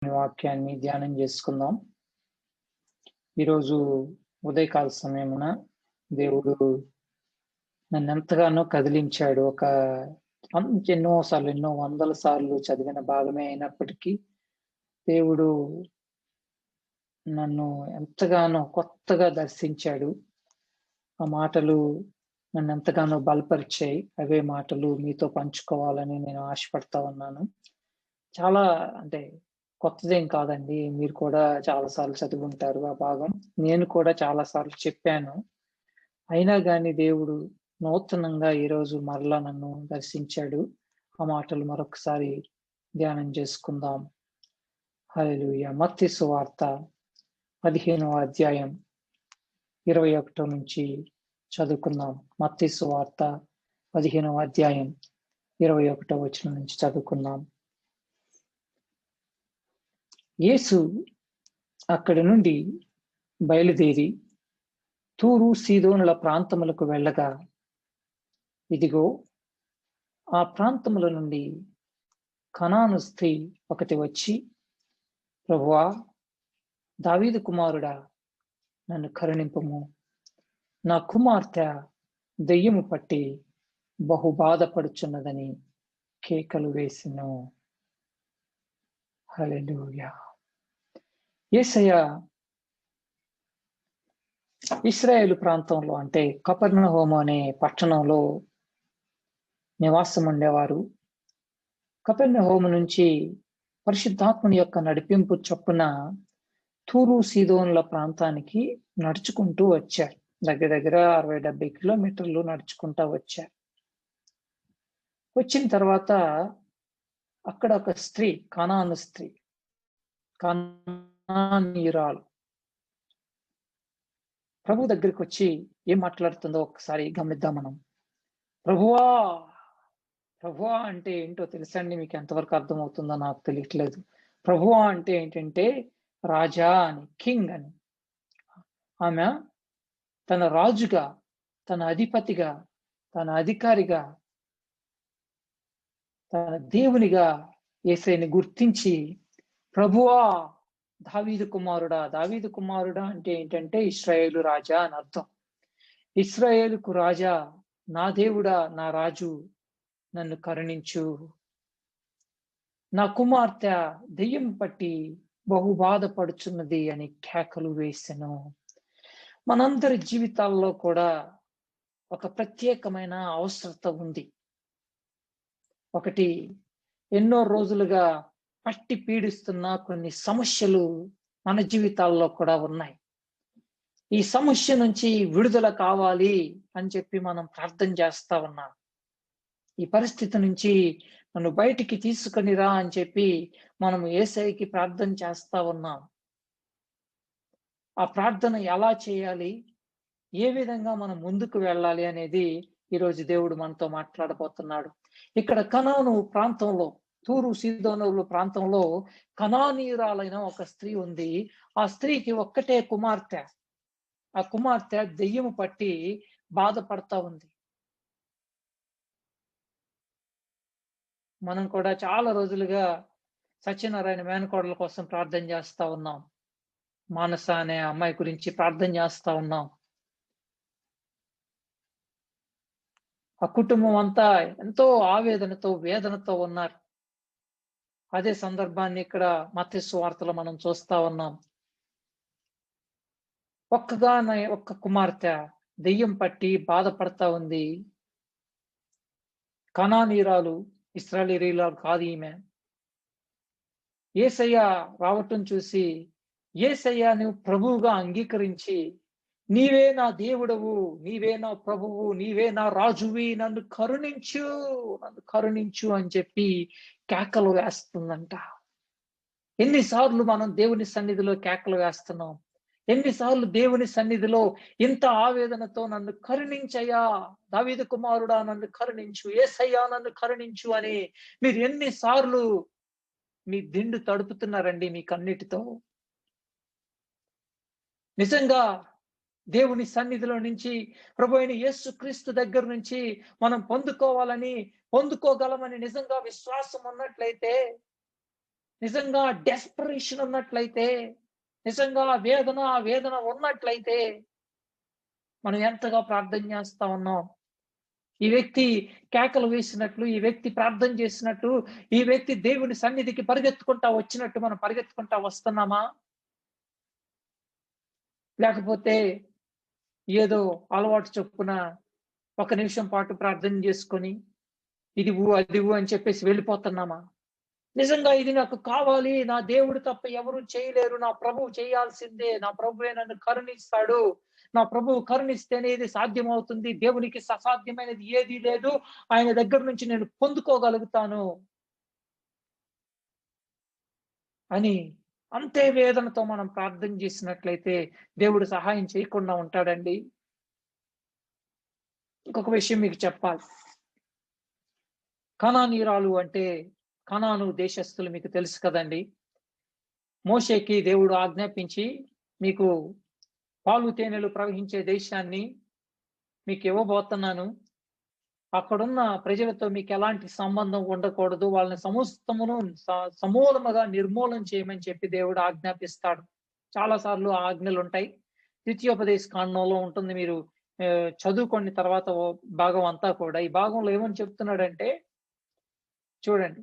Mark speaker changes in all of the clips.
Speaker 1: వాక్యాన్ని ధ్యానం చేసుకుందాం. ఈరోజు ఉదయకాల సమయమున దేవుడు నన్ను ఎంతగానో కదిలించాడు. ఎన్నో వందల సార్లు చదివిన భాగమే అయినప్పటికీ దేవుడు నన్ను ఎంతగానో కొత్తగా దర్శించాడు. ఆ మాటలు నన్ను ఎంతగానో బలపరిచాయి. అవే మాటలు మీతో పంచుకోవాలని నేను ఆశపడతా ఉన్నాను. చాలా కొత్తదేం కాదండి. మీరు కూడా చాలా సార్లు చదువుంటారు ఆ భాగం. నేను కూడా చాలా సార్లు చెప్పాను. అయినా గాని దేవుడు నూతనంగా ఈరోజు మరలా నన్ను దర్శించాడు. ఆ మాటలు మరొకసారి ధ్యానం చేసుకుందాం. హల్లెలూయా. మత్తయి సువార్త 15వ అధ్యాయం 21 నుంచి చదువుకుందాం. మత్తయి సువార్త 15వ అధ్యాయం 21వ వచనం నుంచి చదువుకుందాం. యేసు అక్కడి నుండి బయలుదేరి తూరు సీదోనుల ప్రాంతములకు వెళ్ళగా, ఇదిగో ఆ ప్రాంతముల నుండి కనాను స్త్రీ ఒకటి వచ్చి, ప్రభువా, దావీదు కుమారుడా, నన్ను కరుణింపుము, నా కుమార్తె దెయ్యము పట్టి బహు బాధపడుచున్నదని కేకలు వేసెను. హల్లెలూయా. యేసయ్య ఇశ్రాయేలు ప్రాంతంలో కపెర్నహూము అనే పట్టణంలో నివాసం ఉండేవారు. కపెర్నహూము నుంచి పరిశుద్ధాత్మని యొక్క నడిపింపు చొప్పున తూరు సీదోనుల ప్రాంతానికి నడుచుకుంటూ వచ్చారు. దగ్గర 60-70 కిలోమీటర్లు నడుచుకుంటూ వచ్చారు. వచ్చిన తర్వాత అక్కడ ఒక స్త్రీ, కనాను స్త్రీ, కనానీయురాలు ప్రభు దగ్గరికి వచ్చి ఏం మాట్లాడుతుందో ఒకసారి గమనిద్దాం మనం. ప్రభువా, ప్రభువా అంటే ఏంటో తెలుసండి? మీకు ఎంతవరకు అర్థమవుతుందో నాకు తెలియట్లేదు. ప్రభువా అంటే ఏంటంటే రాజా అని, కింగ్ అని. ఆమె తన రాజుగా, తన అధిపతిగా, తన అధికారిగా, తన దేవునిగా యేసయ్యని గుర్తించి, ప్రభువా, దావీదు కుమారుడా. దావీదు కుమారుడా అంటే ఏంటంటే ఇశ్రాయేలు రాజా అని అర్థం. ఇశ్రాయేలుకు రాజా, నా దేవుడా, నా రాజు, నన్ను కరుణించు, నా కుమార్తె దెయ్యం పట్టి బహు బాధపడుచున్నది అని కేకలు వేసెను. మనందరి జీవితాల్లో కూడా ఒక ప్రత్యేకమైన అవసరత ఉంది. ఒకటి, ఎన్నో రోజులుగా పట్టి పీడిస్తున్న కొన్ని సమస్యలు మన జీవితాల్లో కూడా ఉన్నాయి. ఈ సమస్య నుంచి విడుదల కావాలి అని చెప్పి మనం ప్రార్థన చేస్తా ఉన్నాం. ఈ పరిస్థితి నుంచి నన్ను బయటికి తీసుకొని రా అని చెప్పి మనం యేసయ్యకి ప్రార్థన చేస్తా ఉన్నాం. ఆ ప్రార్థన ఎలా చేయాలి, ఏ విధంగా మనం ముందుకు వెళ్ళాలి అనేది ఈరోజు దేవుడు మనతో మాట్లాడబోతున్నాడు. ఇక్కడ కనాను ప్రాంతంలో, తూరు సీదోనుల ప్రాంతంలో కనానీయురాలైన ఒక స్త్రీ ఉంది. ఆ స్త్రీకి ఒక్కటే కుమార్తె. ఆ కుమార్తె దెయ్యము పట్టి బాధపడతా ఉంది. మనం కూడా చాలా రోజులుగా సత్యనారాయణ మేనకోడల కోసం ప్రార్థన చేస్తా ఉన్నాం. మానస అనే అమ్మాయి గురించి ప్రార్థన చేస్తా ఉన్నాం. ఆ కుటుంబం అంతా ఎంతో ఆవేదనతో, వేదనతో ఉన్నారు. అదే సందర్భాన్ని ఇక్కడ మత్తయి సువార్తలో మనం చూస్తా ఉన్నాం. ఒక్క కుమార్తె దెయ్యం పట్టి బాధపడతా ఉంది. కనానీయురాలు, ఇశ్రాయేలీయురాలు కాదు ఈమె. యేసయ్య రావటం చూసి, యేసయ్య నువ్వు ప్రభువుగా అంగీకరించి, నీవే నా దేవుడవు, నీవే నా ప్రభువు, నీవే నా రాజువి, నన్ను కరుణించు, నన్ను కరుణించు అని చెప్పి కేకలు వేస్తుందంట. ఎన్నిసార్లు మనం దేవుని సన్నిధిలో కేకలు వేస్తున్నాం? ఎన్నిసార్లు దేవుని సన్నిధిలో ఇంత ఆవేదనతో నన్ను కరుణించయ్యా, దావీదు కుమారుడా నన్ను కరుణించు, యేసయ్యా నన్ను కరుణించు అని మీరు ఎన్నిసార్లు మీ దిండు తడుపుతున్నారండి మీ కన్నీటితో? నిజంగా దేవుని సన్నిధిలో నుంచి, ప్రభువైన యేసుక్రీస్తు దగ్గర నుంచి మనం పొందుకోగలమని నిజంగా విశ్వాసం ఉన్నట్లయితే నిజంగా డెస్పరేషన్ ఉన్నట్లయితే, నిజంగా వేదన ఉన్నట్లయితే మనం ఎంతగా ప్రార్థన చేస్తా ఉన్నాం. ఈ వ్యక్తి కేకలు వేసినట్లు, ఈ వ్యక్తి ప్రార్థన చేసినట్టు, ఈ వ్యక్తి దేవుని సన్నిధికి పరిగెత్తుకుంటా వచ్చినట్టు మనం పరిగెత్తుకుంటా వస్తున్నామా? లేకపోతే ఏదో అలవాటు చొప్పున ఒక నిమిషం పాటు ప్రార్థన చేసుకొని, ఇదివు, అదివు అని చెప్పేసి వెళ్ళిపోతున్నామా? నిజంగా ఇది నాకు కావాలి, నా దేవుడు తప్ప ఎవరు చేయలేరు, నా ప్రభువు చేయాల్సిందే, నా ప్రభువే నన్ను కరుణిస్తాడు, నా ప్రభువు కరుణిస్తేనే ఇది సాధ్యమవుతుంది, దేవునికి అసాధ్యమైనది ఏదీ లేదు, ఆయన దగ్గర నుంచి నేను పొందుకోగలుగుతాను అని అంతే వేదనతో మనం ప్రార్థన చేసినట్లయితే దేవుడు సహాయం చేయకుండా ఉంటాడండి? ఇంకొక విషయం మీకు చెప్పాలి. కనానీయురాలు అంటే కనాను దేశస్థులు మీకు తెలుసు కదండీ! మోషేకి దేవుడు ఆజ్ఞాపించి, మీకు పాలు తేనెలు ప్రవహించే దేశాన్ని మీకు ఇవ్వబోతున్నాను. అక్కడున్న ప్రజలతో మీకు ఎలాంటి సంబంధం ఉండకూడదు. వాళ్ళని సమస్తమును సమూలముగా నిర్మూలన చేయమని చెప్పి దేవుడు ఆజ్ఞాపిస్తాడు. చాలా సార్లు ఆ ఆజ్ఞలుంటాయి. ద్వితీయోపదేశ కాండంలో ఉంటుంది. మీరు చదువుకోండి తర్వాత భాగం అంతా కూడా. ఈ భాగంలో ఏమని చెప్తున్నాడంటే చూడండి.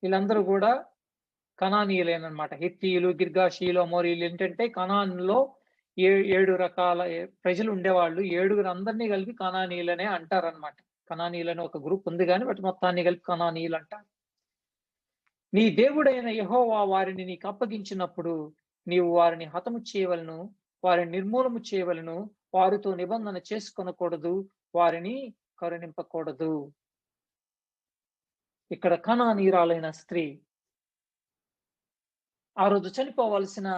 Speaker 1: వీళ్ళందరూ కూడా కనానీయులేనన్నమాట. హిత్తీయులు, గిర్గాషీయులు, అమోరీయులు ఏంటంటే కనానులో 7 రకాల ప్రజలు ఉండేవాళ్ళు. 7గురు అందరినీ కలిపి కనానీయులనే అంటారన్నమాట. కనానీయులని ఒక గ్రూప్ ఉంది గాని వాటి మొత్తాన్ని కలిపి కనానీయులు అంటారు. నీ దేవుడైన యెహోవా వారిని నీకు అప్పగించినప్పుడు నీవు వారిని హతము చేయవలెను, వారిని నిర్మూలము చేయవలెను, వారితో నిబంధన చేసుకొనకూడదు, వారిని కరుణింపకూడదు. ఇక్కడ కనానీయురాలైన స్త్రీ ఆ రోజు చనిపోవలసిన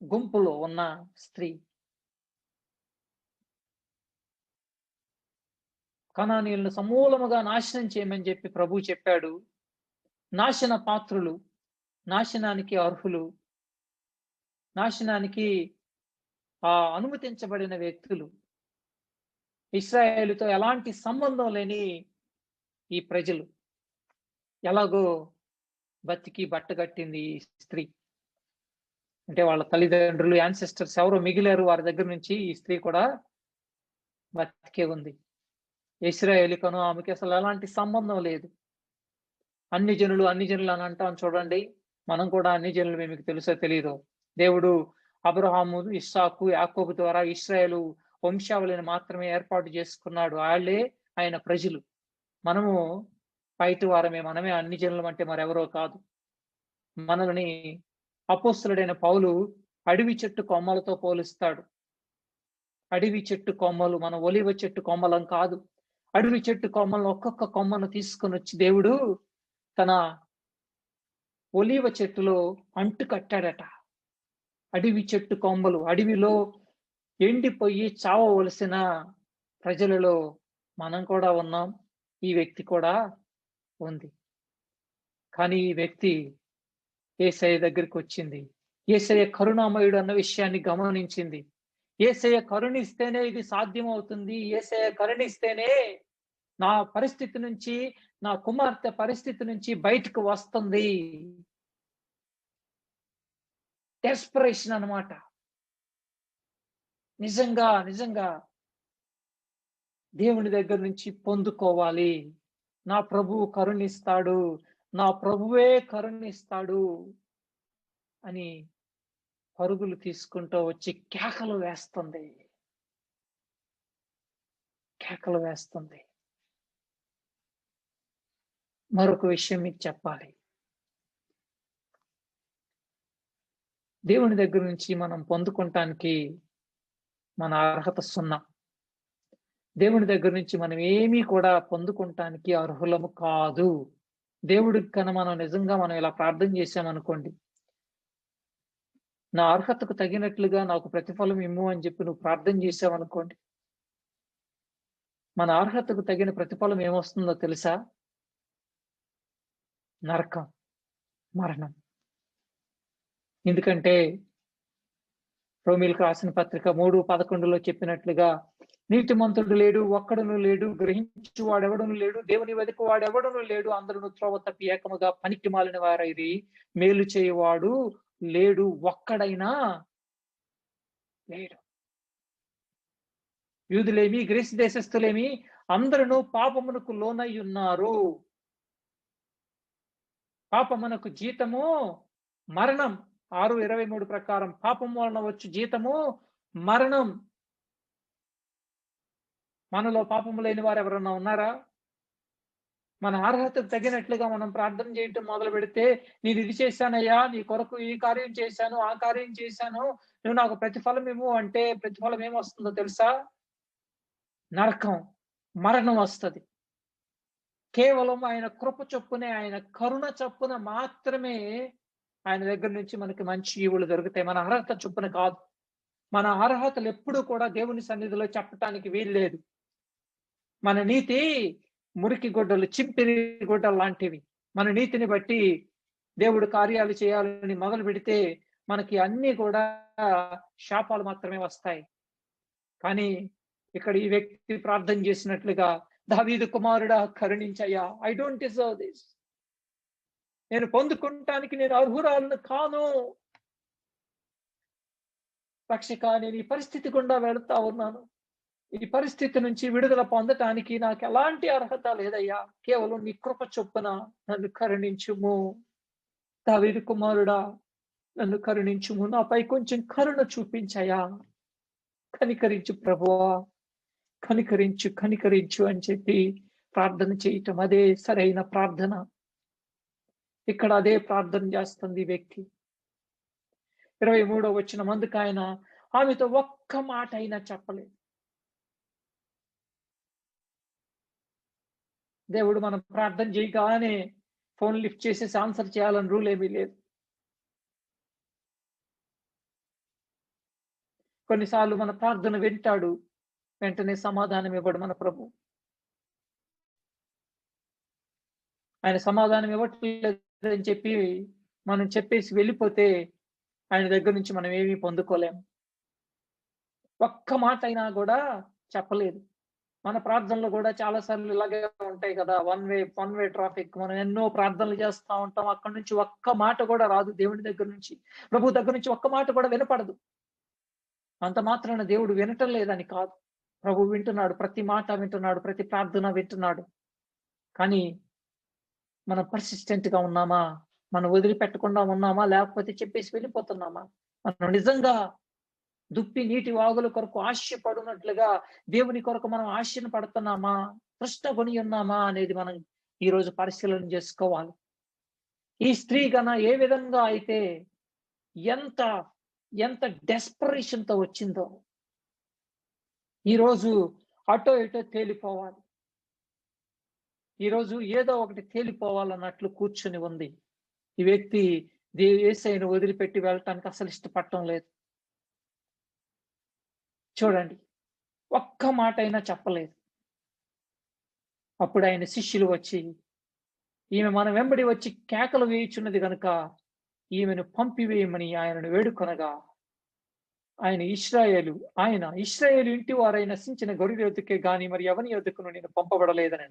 Speaker 1: గుంపులో ఉన్న స్త్రీ. కనానీయులను సమూలముగా నాశనం చేయమని చెప్పి ప్రభువు చెప్పాడు. నాశన పాత్రులు, నాశనానికి అర్హులు, నాశనానికి అనుమతించబడిన వ్యక్తులు, ఇశ్రాయేలుతో ఎలాంటి సంబంధం లేని ఈ ప్రజలు ఎలాగో బతికి బట్టగట్టింది ఈ స్త్రీ. అంటే వాళ్ళ తల్లిదండ్రులు, యాన్సెస్టర్స్ ఎవరో మిగిలారు, వారి దగ్గర నుంచి ఈ స్త్రీ కూడా బతికే ఉంది. ఇశ్రాయేలుకను ఆమెకి అసలు ఎలాంటి సంబంధం లేదు. అన్ని జనులు అని అంటాం చూడండి. మనం కూడా అన్ని జనులు, మీకు తెలుసో తెలీదో. దేవుడు అబ్రహాము, ఇస్సాకు, యాకోబు ద్వారా ఇశ్రాయేలు వంశావళిని మాత్రమే ఏర్పాటు చేసుకున్నాడు. వాళ్ళే ఆయన ప్రజలు. మనము బయటి వారమే, మనమే అన్ని జనులం అంటే మరెవరో కాదు. మనల్ని అపోస్తలుడైన పౌలు అడవి చెట్టు కొమ్మలతో పోలుస్తాడు. అడవి చెట్టు కొమ్మలు, మన ఒలివ చెట్టు కొమ్మలం కాదు. అడవి చెట్టు కొమ్మలను ఒక్కొక్క కొమ్మను తీసుకొని వచ్చి దేవుడు తన ఒలివ చెట్టులో అంటు కట్టాడట. అడవి చెట్టు కొమ్మలు, అడవిలో ఎండిపోయి చావవలసిన ప్రజలలో మనం కూడా ఉన్నాం. ఈ వ్యక్తి కూడా ఉంది. కానీ ఈ వ్యక్తి యేసయ్య దగ్గరికి వచ్చింది. యేసయ్య కరుణామయుడు అన్న విషయాన్ని గమనించింది. యేసయ్య కరుణిస్తేనే ఇది సాధ్యమవుతుంది. యేసయ్య కరుణిస్తేనే నా పరిస్థితి నుంచి, నా కుమార్తె పరిస్థితి నుంచి బయటకు వస్తుంది. డెస్పరేషన్ అన్నమాట. నిజంగా దేవుని దగ్గర నుంచి పొందుకోవాలి. నా ప్రభువు కరుణిస్తాడు, నా ప్రభువే కరుణిస్తాడు అని పరుగులు తీసుకుంటూ వచ్చి కేకలు వేస్తుంది. మరొక విషయం మీకు చెప్పాలి. దేవుని దగ్గర నుంచి మనం పొందుకుంటానికి మన అర్హత 0. దేవుని దగ్గర నుంచి మనం ఏమీ కూడా పొందుకుంటానికి అర్హులము కాదు. దేవుడికి కన్నా మనం ఇలా ప్రార్థన చేశామనుకోండి, నా అర్హతకు తగినట్లుగా నాకు ప్రతిఫలం ఇమ్ము అని చెప్పి నువ్వు ప్రార్థన చేశావనుకోండి, మన అర్హతకు తగిన ప్రతిఫలం ఏమొస్తుందో తెలుసా? నరకం, మరణం. ఎందుకంటే రోమీయులకు రాసిన పత్రిక 3:11 చెప్పినట్లుగా, నీతిమంతుడు లేడు, ఒక్కడును లేడు, గ్రహించు వాడెవడును లేడు, దేవుని వెదకు వాడెవడును లేడు, అందరూ త్రోవ తప్పి ఏకముగా పనికి మాలిన వారైరి, మేలు చేయవాడు లేడు, ఒక్కడైనా లేడు. యూదులేమి, గ్రీసు దేశస్థులేమి అందరూ పాపమునకు లోనై ఉన్నారు. పాపమునకు జీతము మరణం. 6:23 ప్రకారం పాపం వలన వచ్చు జీతము మరణం. మనలో పాపము లేని వారు ఎవరన్నా ఉన్నారా? మన అర్హతకు తగినట్లుగా మనం ప్రార్థన చేయటం మొదలు పెడితే, నేను ఇది చేశానయ్యా, నీ కొరకు ఈ కార్యం చేశాను, ఆ కార్యం చేశాను, నువ్వు నాకు ప్రతిఫలం ఇవ్వు అంటే ప్రతిఫలం ఏమొస్తుందో తెలుసా? నరకం, మరణం వస్తది. కేవలం ఆయన కృప చొప్పునే, ఆయన కరుణ చొప్పున మాత్రమే ఆయన దగ్గర నుంచి మనకి మంచి ఈవులు దొరుకుతాయి. మన అర్హత చొప్పున కాదు. మన అర్హతలు ఎప్పుడూ కూడా దేవుని సన్నిధిలో చెప్పటానికి వీల్లేదు. మన నీతి మురికి గుడ్డలు, చింపిరి గుడ్డలు లాంటివి. మన నీతిని బట్టి దేవుడు కార్యాలు చేయాలని మొదలు పెడితే మనకి అన్ని కూడా శాపాలు మాత్రమే వస్తాయి. కానీ ఇక్కడ ఈ వ్యక్తి ప్రార్థన చేసినట్లుగా, దావీదు కుమారుడా కరుణించయ్యా, ఐ డోంట్ డిజర్వ్ దిస్. నేను పొందుకుంటానికి నేను అర్హురాలను కాను. రక్షక, నేను ఈ పరిస్థితి గుండా వెళుతా ఉన్నాను. ఈ పరిస్థితి నుంచి విడుదల పొందటానికి నాకు ఎలాంటి అర్హత లేదయ్యా. కేవలం నీ కృప చొప్పున నన్ను కరుణించుము. దావీదు కుమారుడా నన్ను కరుణించుము. నాపై కొంచెం కరుణ చూపించయ్యా. కనికరించు ప్రభువా, కనికరించు, కనికరించు అని చెప్పి ప్రార్థన చేయటం అదే సరైన ప్రార్థన. ఇక్కడ అదే ప్రార్థన చేస్తుంది ఈ వ్యక్తి. 23వ వచనం, అందుకు ఆయన ఆమెతో ఒక్క మాట అయినా చెప్పలేదు. దేవుడు మనం ప్రార్థన చేయగానే ఫోన్ లిఫ్ట్ చేసేసి ఆన్సర్ చేయాలని రూల్ ఏమీ లేదు. కొన్నిసార్లు మన ప్రార్థన వింటాడు, వెంటనే సమాధానం ఇవ్వడు మన ప్రభు. ఆయన సమాధానం ఇవ్వట్లేదని చెప్పి మనం చెప్పేసి వెళ్ళిపోతే ఆయన దగ్గర నుంచి మనం ఏమీ పొందుకోలేము. ఒక్క మాట అయినా కూడా చెప్పలేదు. మన ప్రార్థనలు కూడా చాలా సార్లు ఇలాగే ఉంటాయి కదా, వన్ వే ట్రాఫిక్. మనం ఎన్నో ప్రార్థనలు చేస్తా ఉంటాం, అక్కడి నుంచి ఒక్క మాట కూడా రాదు. దేవుని దగ్గర నుంచి, ప్రభు దగ్గర నుంచి ఒక్క మాట కూడా వినపడదు. అంత మాత్రాన దేవుడు వినటం లేదని కాదు. ప్రభు వింటున్నాడు, ప్రతి మాట వింటున్నాడు, ప్రతి ప్రార్థన వింటున్నాడు. కానీ మనం పర్సిస్టెంట్ గా ఉన్నామా? మనం వదిలిపెట్టకుండా ఉన్నామా? లేకపోతే చెప్పేసి వెళ్ళిపోతున్నామా? మనం నిజంగా దుప్పి నీటి వాగుల కొరకు ఆశపడినట్లుగా దేవుని కొరకు మనం ఆశను పడుతున్నామా? కృష్ణగొని ఉన్నామా అనేది మనం ఈ రోజు పరిశీలన చేసుకోవాలి. ఈ స్త్రీ గన ఏ విధంగా అయితే ఎంత ఎంత డెస్పరేషన్ తో వచ్చిందో, ఈరోజు అటో ఇటో తేలిపోవాలి, ఈరోజు ఏదో ఒకటి తేలిపోవాలన్నట్లు కూర్చుని ఉంది. ఈ వ్యక్తి యేసయ్యను వదిలిపెట్టి వెళ్ళటానికి అసలు ఇష్టపడటం లేదు. చూడండి, ఒక్క మాట అయినా చెప్పలేదు. అప్పుడు ఆయన శిష్యులు వచ్చి, ఈమె మన వెంబడి వచ్చి కేకలు వేయుచున్నది గనుక ఈమెను పంపివేయమని ఆయనను వేడుకొనగా, ఆయన ఇశ్రాయేలు ఇంటి వారై నశించిన గొర్రెల యొద్దకే గాని మరి ఎవని యొద్దకును నేను పంపబడలేదని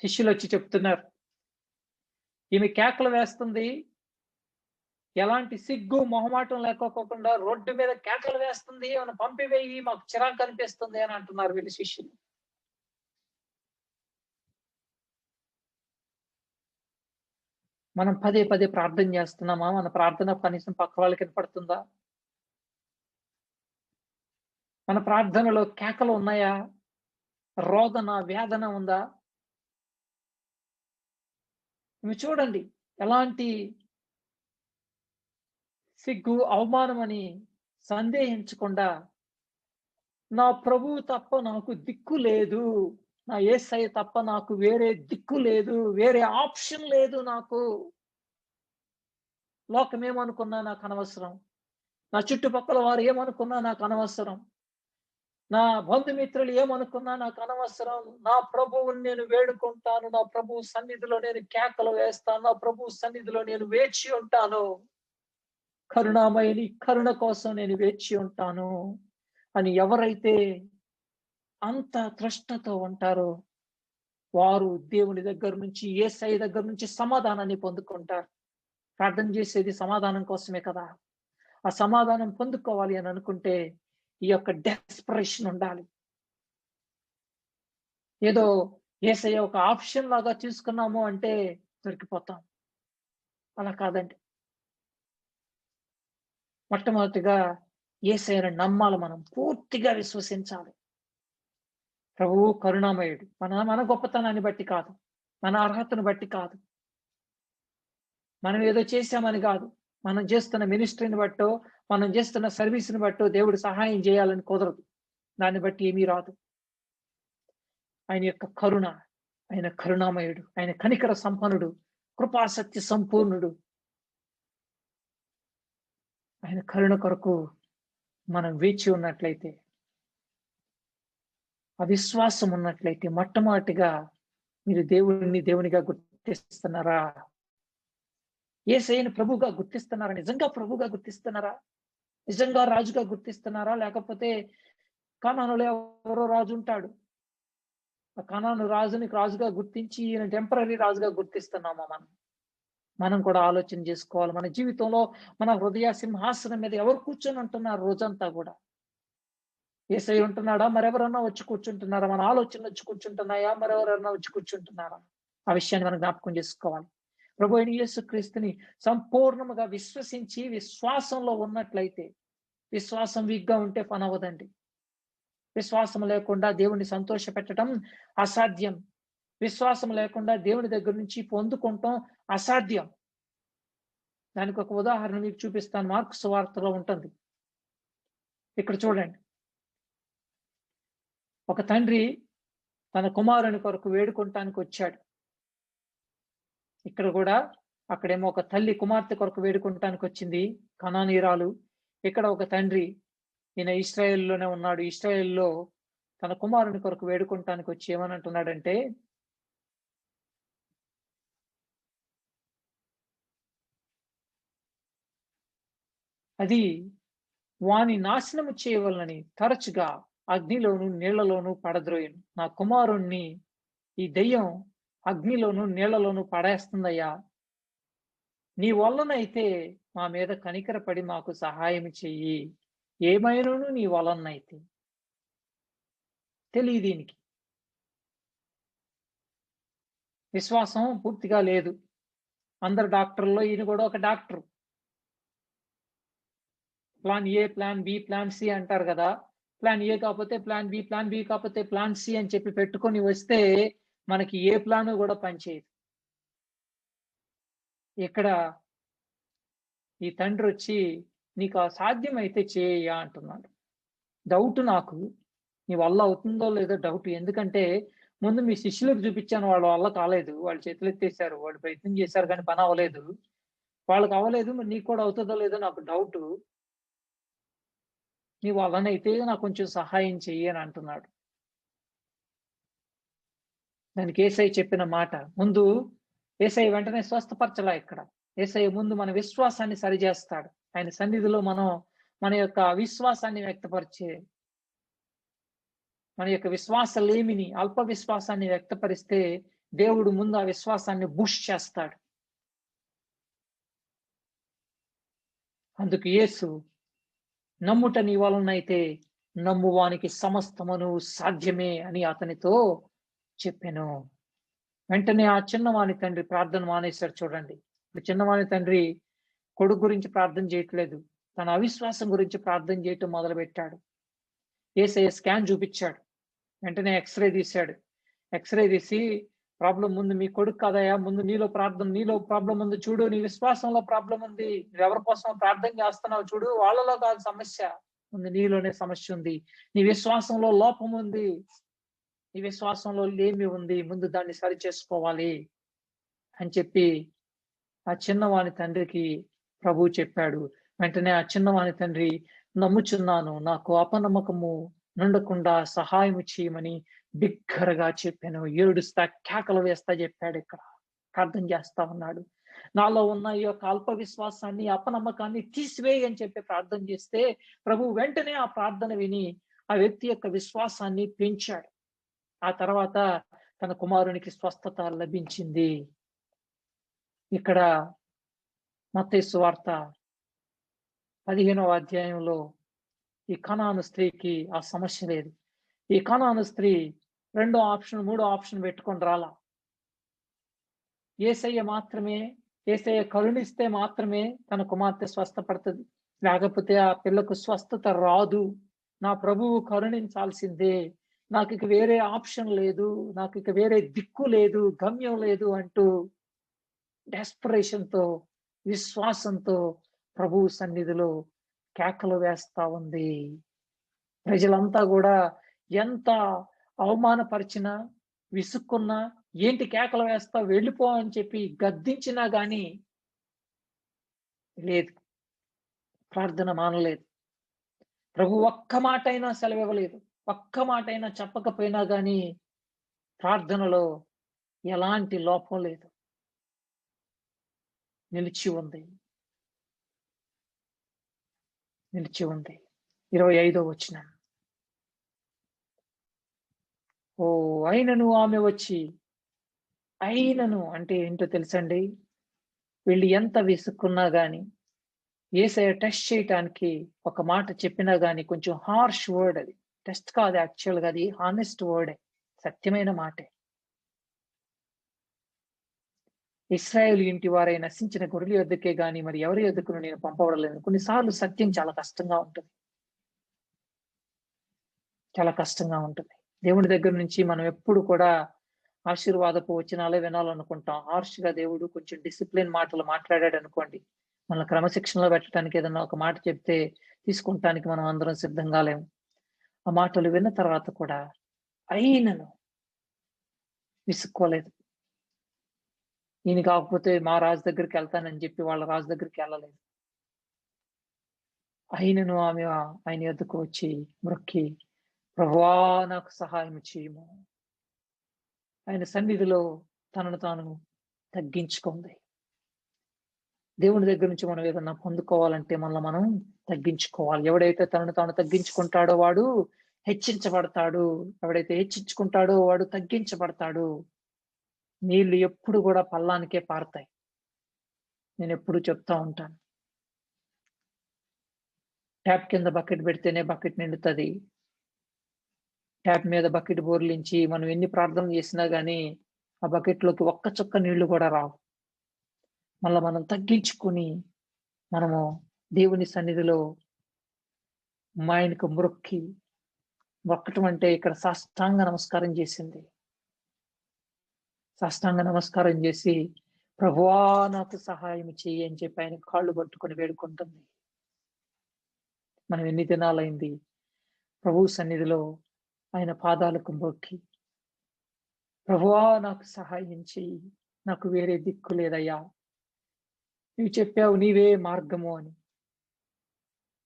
Speaker 1: శిష్యులు వచ్చి చెప్తున్నారు. ఈమె కేకలు వేస్తుంది, ఎలాంటి సిగ్గు మొహమాటం లేకోకుండా రోడ్డు మీద కేకలు వేస్తుంది, ఏమైనా పంపివేయి, మాకు చిరాకు అనిపిస్తుంది అని అంటున్నారు వీళ్ళు శిష్యులు. మనం పదే పదే ప్రార్థన చేస్తున్నామా? మన ప్రార్థన కనీసం పక్క వాళ్ళకి వినపడుతుందా? మన ప్రార్థనలో కేకలు ఉన్నాయా? రోదన, వేదన ఉందా? ఇవి చూడండి, ఎలాంటి సిగ్గు, అవమానం అని సందేహించకుండా, నా ప్రభువు తప్ప నాకు దిక్కు లేదు, నా యేసయ్య తప్ప నాకు వేరే దిక్కు లేదు, వేరే ఆప్షన్ లేదు నాకు. లోకం ఏమనుకున్నా నాకు అనవసరం, నా చుట్టుపక్కల వారు ఏమనుకున్నా నాకు అనవసరం, నా బంధుమిత్రులు ఏమనుకున్నా నాకు అనవసరం. నా ప్రభువుని నేను వేడుకుంటాను, నా ప్రభువు సన్నిధిలో నేను కేకలు వేస్తాను, నా ప్రభువు సన్నిధిలో నేను వేచి ఉంటాను. కరుణామయుని కరుణ కోసం నేను వేచి ఉంటాను అని ఎవరైతే అంత తృష్ణతో ఉంటారో వారు దేవుని దగ్గర నుంచి, యేసయ్య దగ్గర నుంచి సమాధానాన్ని పొందుకుంటారు. ప్రార్థన చేసేది సమాధానం కోసమే కదా. ఆ సమాధానం పొందుకోవాలి అని అనుకుంటే ఈ యొక్క డెస్పరేషన్ ఉండాలి. ఏదో యేసయ్య ఒక ఆప్షన్ లాగా తీసుకున్నాము అంటే దొరికిపోతాం. అలా కాదండి. మొట్టమొదటిగా యేసయ్యను నమ్మాలి, మనం పూర్తిగా విశ్వసించాలి. ప్రభువు కరుణామయుడు. మన గొప్పతనాన్ని బట్టి కాదు, మన అర్హతను బట్టి కాదు, మనం ఏదో చేశామని కాదు, మనం చేస్తున్న మినిస్ట్రీని బట్టో, మనం చేస్తున్న సర్వీస్ని బట్టో దేవుడు సహాయం చేయాలని కుదరదు. దాన్ని బట్టి ఏమీ రాదు. ఆయన యొక్క కరుణ, ఆయన కరుణామయుడు, ఆయన కనికర సంపన్నుడు, కృపాసత్య సంపూర్ణుడు. ఆయన కరుణ కొరకు మనం వేచి ఉన్నట్లయితే, అవిశ్వాసం ఉన్నట్లయితే, మొట్టమొదటిగా మీరు దేవునిగా గుర్తిస్తున్నారా? యేసయ్యను ప్రభువుగా గుర్తిస్తున్నారా? నిజంగా ప్రభువుగా గుర్తిస్తున్నారా? నిజంగా రాజుగా గుర్తిస్తున్నారా? లేకపోతే కనానులో ఎవరో రాజు ఉంటాడు, ఆ కనాను రాజుని రాజుగా గుర్తించి ఈయన టెంపరరీ రాజుగా గుర్తిస్తున్నామా? మనం కూడా ఆలోచన చేసుకోవాలి. మన జీవితంలో మన హృదయ సింహాసనం మీద ఎవరు కూర్చొని ఉంటున్నారు రోజంతా కూడా? యేసయ్య ఉంటున్నాడా? మరెవరన్నా వచ్చి కూర్చుంటున్నారా? మన ఆలోచనలు వచ్చి కూర్చుంటున్నాయా? మరెవరన్నా వచ్చి కూర్చుంటున్నారా? ఆ విషయాన్ని మనం జ్ఞాపకం చేసుకోవాలి. ప్రభు అయిన యేసుక్రీస్తుని సంపూర్ణముగా విశ్వసించి విశ్వాసంలో ఉన్నట్లయితే, విశ్వాసం వీక్గా ఉంటే పని అవ్వదండి. విశ్వాసం లేకుండా దేవుణ్ణి సంతోష పెట్టడం అసాధ్యం. విశ్వాసం లేకుండా దేవుని దగ్గర నుంచి పొందుకుంటాం అసాధ్యం. దానికి ఒక ఉదాహరణ మీకు చూపిస్తాను. మార్కు సువార్తలో ఉంటుంది. ఇక్కడ చూడండి. ఒక తండ్రి తన కుమారుని కొరకు వేడుకుంటానికి వచ్చాడు. ఇక్కడ కూడా అక్కడేమో ఒక తల్లి కుమార్తె కొరకు వేడుకుంటానికి వచ్చింది, కనానీయురాలు. ఇక్కడ ఒక తండ్రి, ఈయన ఇశ్రాయేలులోనే ఉన్నాడు. ఇశ్రాయేలులో తన కుమారుని కొరకు వేడుకుంటానికి వచ్చి ఏమని అంటున్నాడంటే, అది వాని నాశనము చేయవలనని తరచుగా అగ్నిలోను నీళ్లలోను పడద్రోయను. నా కుమారుణ్ణి ఈ దెయ్యం అగ్నిలోను నీళ్లలోను పడేస్తుందయ్యా. నీ వలనైతే మా మీద కనికరపడి మాకు సహాయం చెయ్యి. ఏమైనాను నీ వలనైతే. తెలియదు దీనికి. విశ్వాసం పూర్తిగా లేదు. అందరు డాక్టర్లో ఈయన కూడా ఒక doctor. Plan A, plan B, plan C అంటారు కదా. ప్లాన్ ఏ కాకపోతే ప్లాన్ బి, ప్లాన్ బి కాకపోతే ప్లాన్ సి అని చెప్పి పెట్టుకొని వస్తే మనకి ఏ ప్లాను కూడా పనిచేయదు. ఇక్కడ ఈ తండ్రి వచ్చి నీకు సాధ్యమైతే చేయ అంటున్నాడు. డౌట్ నాకు, నీ వల్ల అవుతుందో లేదో డౌట్. ఎందుకంటే ముందు మీ శిష్యులకు చూపించాను, వాళ్ళ వల్ల కాలేదు, వాళ్ళు చేతులు ఎత్తేసారు, వాళ్ళు ప్రయత్నం చేశారు కానీ పని అవ్వలేదు, వాళ్ళకి అవ్వలేదు, మరి నీకు కూడా అవుతుందో లేదో నాకు డౌట్. నీ వల్లనైతే నాకు కొంచెం సహాయం చెయ్యి అని అంటున్నాడు. దానికి యేసయ్య చెప్పిన మాట, ముందు యేసయ్య వెంటనే స్వస్థపరచలా. ఇక్కడ యేసయ్య ముందు మన విశ్వాసాన్ని సరిచేస్తాడు. ఆయన సన్నిధిలో మనం మన యొక్క విశ్వాసాన్ని వ్యక్తపరిచే, మన యొక్క విశ్వాస లేమిని, అల్ప విశ్వాసాన్ని వ్యక్తపరిస్తే దేవుడు ముందు ఆ విశ్వాసాన్ని బూస్ట్ చేస్తాడు. అందుకు యేసు, నమ్ముట నీ వలనైతే నమ్మువానికి సమస్తమును సాధ్యమే అని అతనితో చెప్పాను. వెంటనే ఆ చిన్నవాని తండ్రి ప్రార్థన మానేశాడు. చూడండి, ఇప్పుడు చిన్నవాని తండ్రి కొడుకు గురించి ప్రార్థన చేయట్లేదు, తన అవిశ్వాసం గురించి ప్రార్థన చేయటం మొదలుపెట్టాడు. యేసయ్య స్కాన్ చూపించాడు. వెంటనే ఎక్స్రే తీశాడు. ఎక్స్రే తీసి, ప్రాబ్లం ముందు మీ కొడుకు కాదయా, ముందు నీలో ప్రాబ్లం ఉంది చూడు, నీ విశ్వాసంలో ప్రాబ్లం ఉంది, నువ్వు ఎవరి కోసం ప్రార్థన చేస్తున్నావు చూడు, వాళ్ళలో కాదు సమస్య, ముందు నీలోనే సమస్య ఉంది, నీ విశ్వాసంలో లోపం ఉంది, నీ విశ్వాసంలో లేమి ఉంది, ముందు దాన్ని సరి చేసుకోవాలి అని చెప్పి ఆ చిన్నవాని తండ్రికి ప్రభువు చెప్పాడు. వెంటనే ఆ చిన్నవాని తండ్రి, నమ్ముచున్నాను, నాకు అపనమ్మకము నుండకుండా సహాయం చేయమని బిగ్గరగా చెప్పాను, ఏడుస్తా కేకలు వేస్తా చెప్పాడు. ఇక్కడ ప్రార్థన చేస్తా ఉన్నాడు. నాలో ఉన్న ఈ యొక్క అల్ప విశ్వాసాన్ని, అపనమ్మకాన్ని తీసివేయి అని చెప్పి ప్రార్థన చేస్తే ప్రభు వెంటనే ఆ ప్రార్థన విని ఆ వ్యక్తి యొక్క విశ్వాసాన్ని పెంచాడు. ఆ తర్వాత తన కుమారునికి స్వస్థత లభించింది. ఇక్కడ మత్తయి సువార్త 15వ అధ్యాయంలో ఈ కనాను స్త్రీకి ఆ సమస్య లేదు. ఈ కనాను స్త్రీ రెండో ఆప్షన్, మూడో ఆప్షన్ పెట్టుకొని రాలా. యేసయ్య కరుణిస్తే మాత్రమే తన కుమార్తె స్వస్థపడుతుంది. లేకపోతే ఆ పిల్లకు స్వస్థత రాదు. నా ప్రభువు కరుణించాల్సిందే, నాకు ఇక వేరే ఆప్షన్ లేదు, నాకు ఇక వేరే దిక్కు లేదు, గమ్యం లేదు అంటూ డెస్పరేషన్తో, విశ్వాసంతో ప్రభువు సన్నిధిలో కేకలు వేస్తా ఉంది. ప్రజలంతా కూడా ఎంత అవమానపరిచినా, విసుక్కున్నా, ఏంటి కేకలు వేస్తా, వెళ్ళిపో అని చెప్పి గద్దించినా గాని లేదు, ప్రార్థన మానలేదు. ప్రభు ఒక్క మాట అయినా సెలవివ్వలేదు. ఒక్క మాట అయినా చెప్పకపోయినా గాని ప్రార్థనలో ఎలాంటి లోపం లేదు, నిలిచి ఉంది. 25వ వచనం. అయినను ఆమె వచ్చి, అయినను అంటే ఏంటో తెలుసండి? వీళ్ళు ఎంత విసుక్కున్నా గాని, యేసయ్య టెస్ట్ చేయటానికి ఒక మాట చెప్పినా గాని, కొంచెం హార్ష్ వర్డ్ అది. టెస్ట్ కాదు యాక్చువల్‌గా, అది హానెస్ట్ వర్డే, సత్యమైన మాటే. ఇశ్రాయేలు ఇంటి వారై నశించిన గొర్రెల యొద్దకే గాని మరి ఎవరి యొద్దకును నేను పంపబడలేదు. కొన్నిసార్లు సత్యం చాలా కష్టంగా ఉంటుంది. చాలా కష్టంగా ఉంటుంది. దేవుడి దగ్గర నుంచి మనం ఎప్పుడు కూడా ఆశీర్వాదపు వచనాలే వినాలనుకుంటాం. హార్ష్‌గా దేవుడు కొంచెం డిసిప్లిన్ మాటలు మాట్లాడాడు అనుకోండి, మన క్రమశిక్షణలో పెట్టడానికి ఏదన్నా ఒక మాట చెప్తే తీసుకుంటానికి మనం అందరం సిద్ధంగా లేము. ఆ మాటలు విన్న తర్వాత కూడా అయినను విసుక్కోలేదు. ఈయన కాకపోతే మా రాజు దగ్గరికి వెళ్తానని చెప్పి వాళ్ళ రాజు దగ్గరికి వెళ్ళలేదు. అయినను ఆమె ఆయన యొద్దకు వచ్చి మ్రొక్కి, ప్రభువా నాకు సహాయం చేయము. ఆయన సన్నిధిలో తనను తాను తగ్గించుకుంది. దేవుని దగ్గర నుంచి మనం ఏదన్నా పొందుకోవాలంటే మనల్ని మనం తగ్గించుకోవాలి. ఎవడైతే తనను తాను తగ్గించుకుంటాడో వాడు హెచ్చించబడతాడు. ఎవడైతే హెచ్చించుకుంటాడో వాడు తగ్గించబడతాడు. నీళ్లు ఎప్పుడు కూడా పల్లానికే పారుతాయి. నేను ఎప్పుడు చెప్తా ఉంటాను. ట్యాప్ కింద బకెట్ పెడితేనే బకెట్ నిండుతుంది. ట్యాప్ మీద బకెట్ బోర్లించి మనం ఎన్ని ప్రార్థనలు చేసినా గానీ ఆ బకెట్లోకి ఒక్క చుక్క నీళ్లు కూడా రావు. మళ్ళా మనం తగ్గించుకుని మనము దేవుని సన్నిధిలో ఆయనకు మొక్కటం అంటే ఇక్కడ సాష్టాంగ నమస్కారం చేసింది. సాష్టాంగ నమస్కారం చేసి ప్రభువా నాకు సహాయం చెయ్యి అని చెప్పి ఆయన కాళ్ళు పట్టుకొని వేడుకుంటుంది. మనం ఎన్ని దినాలైంది ప్రభువు సన్నిధిలో ఆయన పాదాలకు మొక్కి, ప్రభువా నాకు సహాయం చెయ్యి, నాకు వేరే దిక్కు లేదయ్యా, నువ్వు చెప్పావు నీవే మార్గము అని,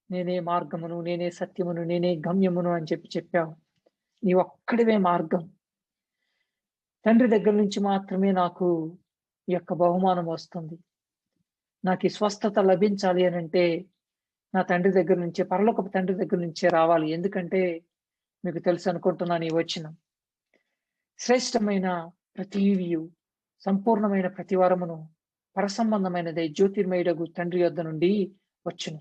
Speaker 1: నేనే మార్గమును, నేనే సత్యమును, నేనే గమ్యమును అని చెప్పావు. నీ ఒక్కడివే మార్గం. తండ్రి దగ్గర నుంచి మాత్రమే నాకు ఈ యొక్క బహుమానం వస్తుంది. నాకు ఈ స్వస్థత లభించాలి అని అంటే నా తండ్రి దగ్గర నుంచే, పరలోకపు తండ్రి దగ్గర నుంచే రావాలి. ఎందుకంటే మీకు తెలుసు అనుకుంటున్నాను, ఈ వచనం శ్రేష్టమైన ప్రతి ఈవియు, సంపూర్ణమైన ప్రతి వరమును పరసంబంధమైనదే జ్యోతిర్మయుడగు తండ్రి యొద్ద నుండి వచ్చును.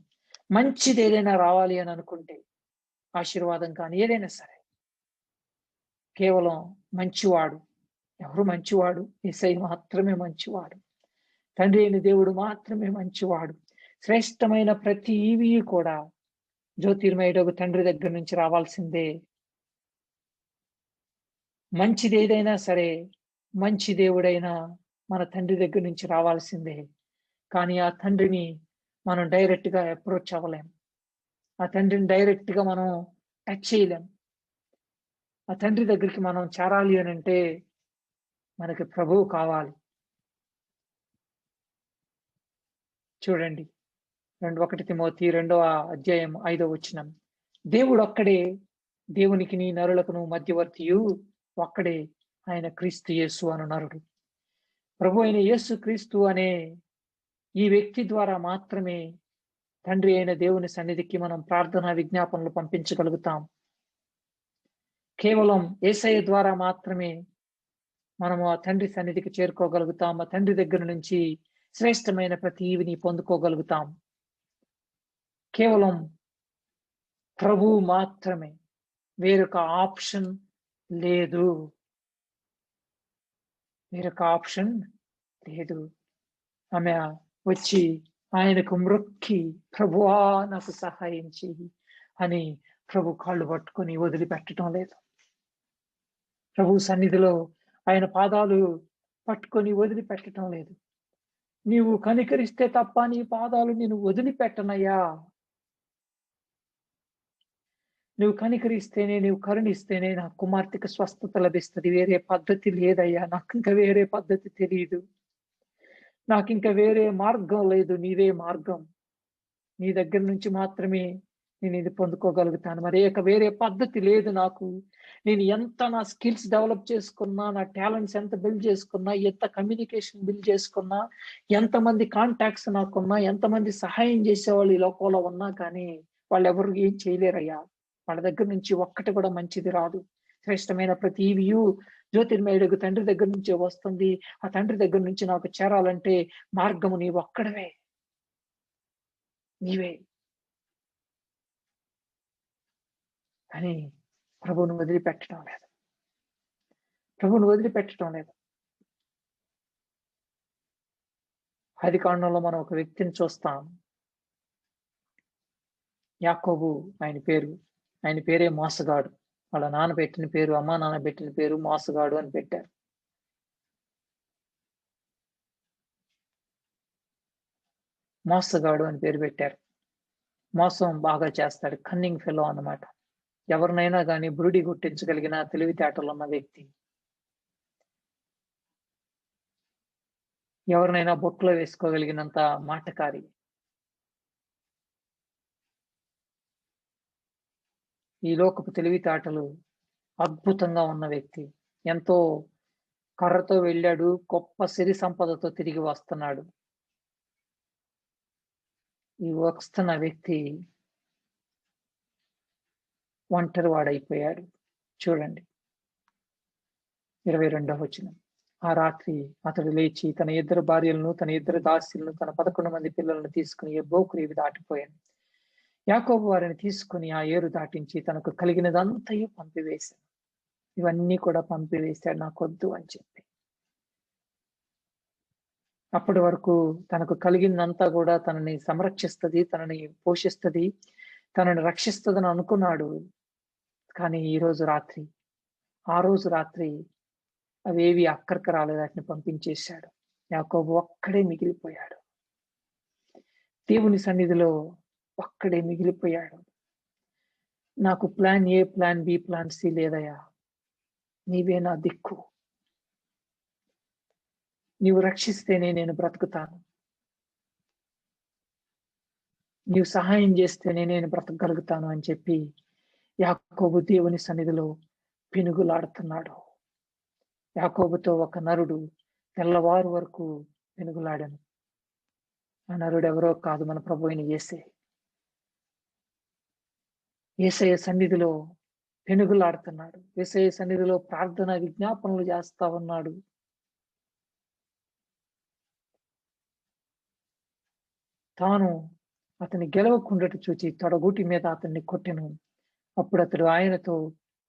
Speaker 1: మంచిది ఏదైనా రావాలి అని అనుకుంటే, ఆశీర్వాదం కానీ ఏదైనా సరే, కేవలం మంచివాడు. ఎవరు మంచివాడు? యేసయ్య మాత్రమే మంచివాడు. తండ్రి అయిన దేవుడు మాత్రమే మంచివాడు. శ్రేష్టమైన ప్రతి ఈవియు కూడా జ్యోతిర్మయుడగు తండ్రి దగ్గర నుంచి రావాల్సిందే. మంచిది ఏదైనా సరే, మంచి దేవుడైనా మన తండ్రి దగ్గర నుంచి రావాల్సిందే. కానీ ఆ తండ్రిని మనం డైరెక్ట్ గా అప్రోచ్ అవ్వలేం. ఆ తండ్రిని డైరెక్ట్ గా మనం టచ్ చేయలేం. ఆ తండ్రి దగ్గరికి మనం చేరాలి అని అంటే మనకి ప్రభువు కావాలి. చూడండి 1 తిమోతి 2వ అధ్యాయం 5వ వచనం. దేవుడు ఒక్కడే, దేవునికిని నరులకును మధ్యవర్తియు ఒక్కడే, ఆయన క్రీస్తు యేసు అను నరుడు. ప్రభు అయిన యేసుక్రీస్తు అనే ఈ వ్యక్తి ద్వారా మాత్రమే తండ్రి అయిన దేవుని సన్నిధికి మనం ప్రార్థనా విజ్ఞాపనలు పంపించగలుగుతాం. కేవలం యేసయ్య ద్వారా మాత్రమే మనము ఆ తండ్రి సన్నిధికి చేరుకోగలుగుతాం. ఆ తండ్రి దగ్గర నుంచి శ్రేష్టమైన ప్రతి ఈవిని పొందుకోగలుగుతాం. కేవలం ప్రభువు మాత్రమే, వేరొక ఆప్షన్ లేదు. వేరొక ఆప్షన్ లేదు. ఆమె వచ్చి ఆయనకు మ్రొక్కి, ప్రభువా నాకు సహాయం చెయ్యి అని ప్రభు కాళ్ళు పట్టుకొని వదిలిపెట్టడం లేదు. ప్రభు సన్నిధిలో ఆయన పాదాలు పట్టుకొని వదిలిపెట్టడం లేదు. నీవు కనికరిస్తే తప్ప నీ పాదాలు నేను వదిలిపెట్టనయ్యా. నువ్వు కనికరిస్తేనే, నువ్వు కరుణిస్తేనే నా కుమార్తెకు స్వస్థత లభిస్తుంది. వేరే పద్ధతి లేదయ్యా. నాకు ఇంకా వేరే పద్ధతి తెలియదు. నాకు ఇంకా వేరే మార్గం లేదు. నీవే మార్గం. నీ దగ్గర నుంచి మాత్రమే నేను ఇది పొందుకోగలుగుతాను. మరి వేరే పద్ధతి లేదు నాకు. నేను ఎంత నా స్కిల్స్ డెవలప్ చేసుకున్నా, నా టాలెంట్స్ ఎంత బిల్డ్ చేసుకున్నా, ఎంత కమ్యూనికేషన్ బిల్డ్ చేసుకున్నా, ఎంతమంది కాంటాక్ట్స్ నాకున్నా, ఎంతమంది సహాయం చేసేవాళ్ళు ఈ లోకంలో ఉన్నా కానీ వాళ్ళెవరు ఏం చేయలేరయ్యా. వాళ్ళ దగ్గర నుంచి ఒక్కటి కూడా మంచిది రాదు. శ్రేష్టమైన ప్రతి ఈవియు జ్యోతిర్మయుడు తండ్రి దగ్గర నుంచే వస్తుంది. ఆ తండ్రి దగ్గర నుంచి నాకు చేరాలంటే మార్గము నీవు ఒక్కడవే. నీవే అని ప్రభువును వదిలిపెట్టడం లేదు. ప్రభువును వదిలిపెట్టడం లేదు. ఆదికాండంలో మనం ఒక వ్యక్తిని చూస్తాం. యాకోబు ఆయన పేరు. ఆయన పేరే మోసగాడు. వాళ్ళ నాన్న పెట్టిన పేరు, అమ్మా నాన్న పెట్టిన పేరు మోసగాడు అని పెట్టారు. మోసగాడు అని పేరు పెట్టారు. మోసం బాగా చేస్తాడు. కన్నింగ్ ఫెలో అన్నమాట. ఎవరినైనా కానీ బురిడి గుట్టించగలిగిన తెలివితేటలు ఉన్న వ్యక్తి. ఎవరినైనా బొట్లో వేసుకోగలిగినంత మాటకారి. ఈ లోకపు తెలివితేటలు అద్భుతంగా ఉన్న వ్యక్తి. ఎంతో కర్రతో వెళ్ళాడు, గొప్ప సిరి సంపదతో తిరిగి వస్తున్నాడు. ఈ వస్తున్న వ్యక్తి ఒంటరి వాడైపోయాడు. చూడండి 22వ వచనం. ఆ రాత్రి అతడు లేచి తన 2 భార్యలను, తన 2 దాసీలను, తన 11 మంది పిల్లలను తీసుకుని యబ్బోకు రీవి దాటిపోయాడు. యాకోబు వారిని తీసుకుని ఆ ఏరు దాటించి తనకు కలిగినదంతయు పంపివేశాడు. ఇవన్నీ కూడా పంపివేశాడు, నాకొద్దు అని చెప్పి. అప్పటి వరకు తనకు కలిగిందంతా కూడా తనని సంరక్షిస్తుంది, తనని పోషిస్తుంది, తనని రక్షిస్తుందని అనుకున్నాడు. కానీ ఆ రోజు రాత్రి అవేవి అక్కడికి రాలేదు. వాటిని పంపించేశాడు. యాకోబు ఒక్కడే మిగిలిపోయాడు. దేవుని సన్నిధిలో ఒక్కడే మిగిలిపోయాడు. నాకు plan A, plan B, plan C లేదయ్యా. నీవే నా దిక్కు. నీవు రక్షిస్తేనే నేను బ్రతుకుతాను. నీవు సహాయం చేస్తేనే నేను బ్రతకగలుగుతాను అని చెప్పి యాకోబు దేవుని సన్నిధిలో పెనుగులాడుతున్నాడు. యాకోబుతో ఒక నరుడు తెల్లవారు వరకు పెనుగులాడాను. ఆ నరుడు ఎవరో కాదు, మన ప్రభు అయిన యేసే. యేసయ్య సన్నిధిలో పెనుగులాడుతున్నాడు. యేసయ్య సన్నిధిలో ప్రార్థన విజ్ఞాపనలు చేస్తా ఉన్నాడు. తాను అతన్ని గెలవకుండట చూచి తొడగూటి మీద అతన్ని కొట్టెను. అప్పుడు అతడు ఆయనతో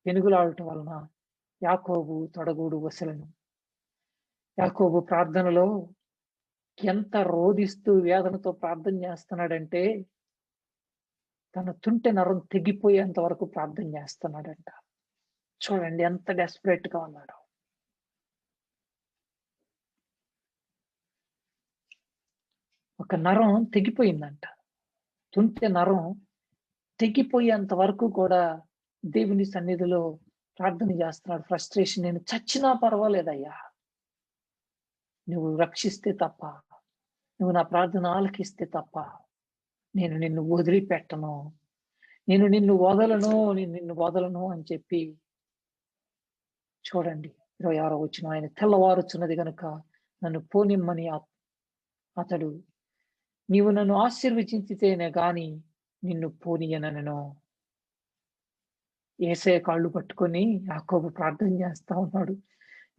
Speaker 1: పెనుగులాడటం వలన యాకోబు తొడగూడు వసలను. యాకోబు ప్రార్థనలో ఎంత రోదిస్తూ వేదనతో ప్రార్థన చేస్తున్నాడంటే తన తుంటె నరం తెగిపోయేంత వరకు ప్రార్థన చేస్తున్నాడంట. చూడండి ఎంత డెస్పరేట్ గా ఉన్నాడు. ఒక నరం తెగిపోయిందంట. తుంటె నరం తెగిపోయేంత వరకు కూడా దేవుని సన్నిధిలో ప్రార్థన చేస్తున్నాడు. ఫ్రస్ట్రేషన్, నేను చచ్చినా పర్వాలేదయ్యా, నువ్వు రక్షిస్తే తప్ప, నువ్వు నా ప్రార్థన ఆలకిస్తే తప్ప నేను నిన్ను వదిలిపెట్టను, నేను నిన్ను వదలను అని చెప్పి. చూడండి 26వ వచనం. ఆయన తెల్లవారుచున్నది గనుక నన్ను పోనిమ్మని అతడు, నీవు నన్ను ఆశీర్వదించితేనే గాని నిన్ను పోనీయనను. యేసయ్య కాళ్ళు పట్టుకొని యాకోబు ప్రార్థన చేస్తా ఉన్నాడు.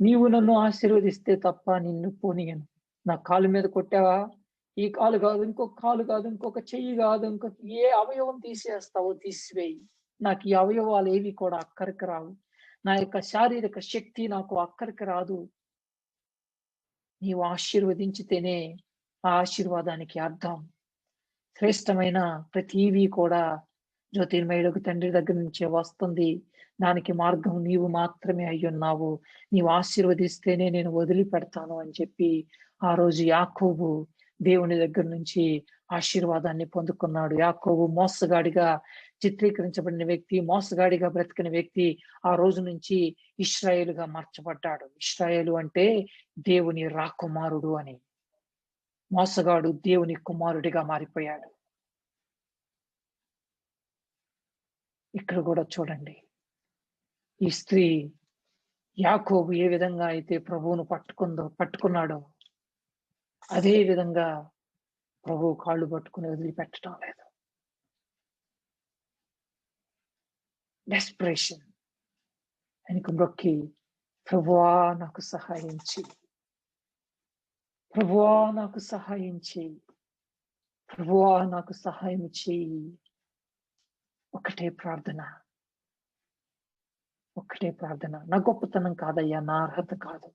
Speaker 1: నీవు నన్ను ఆశీర్వదిస్తే తప్ప నిన్ను పోనీయను. నా కాలు మీద కొట్టావా? ఈ కాలు కాదు, ఇంకొక కాలు కాదు, ఇంకొక చెయ్యి కాదు, ఇంకొక ఏ అవయవం తీసేస్తావో తీసివేయి. నాకు ఈ అవయవాలు ఏవి కూడా అక్కరికి రావు. నా యొక్క శారీరక శక్తి నాకు అక్కరికి రాదు. నీవు ఆశీర్వదించితేనే ఆ ఆశీర్వాదానికి అర్థం. శ్రేష్టమైన ప్రతివి కూడా జ్యోతిర్మయుడకు తండ్రి దగ్గర నుంచే వస్తుంది. దానికి మార్గం నీవు మాత్రమే అయ్యున్నావు. నీవు ఆశీర్వదిస్తేనే నేను వదిలిపెడతాను అని చెప్పి ఆ రోజు యాకోబు దేవుని దగ్గర నుంచి ఆశీర్వాదాన్ని పొందుకున్నాడు. యాకోబు మోసగాడిగా చిత్రీకరించబడిన వ్యక్తి, మోసగాడిగా బ్రతికిన వ్యక్తి ఆ రోజు నుంచి ఇశ్రాయేలుగా మార్చబడ్డాడు. ఇశ్రాయేలు అంటే దేవుని రాకుమారుడు అని. మోసగాడు దేవుని కుమారుడిగా మారిపోయాడు. ఇక్కడ కూడా చూడండి, ఈ స్త్రీ యాకోబు ఏ విధంగా అయితే ప్రభువును పట్టుకున్నాడో అదే విధంగా ప్రభువు కాళ్ళు పట్టుకుని వదిలిపెట్టడం లేదు. డెస్పరేషన్ ఆయనకు మొక్కి, ప్రభువా నాకు సహాయం చెయ్యి, ప్రభువా నాకు సహాయం చెయ్యి, ప్రభువా నాకు సహాయం చెయ్యి. ఒకటే ప్రార్థన, ఒక్కటే ప్రార్థన. నా గొప్పతనం కాదయ్యా, నా అర్హత కాదు,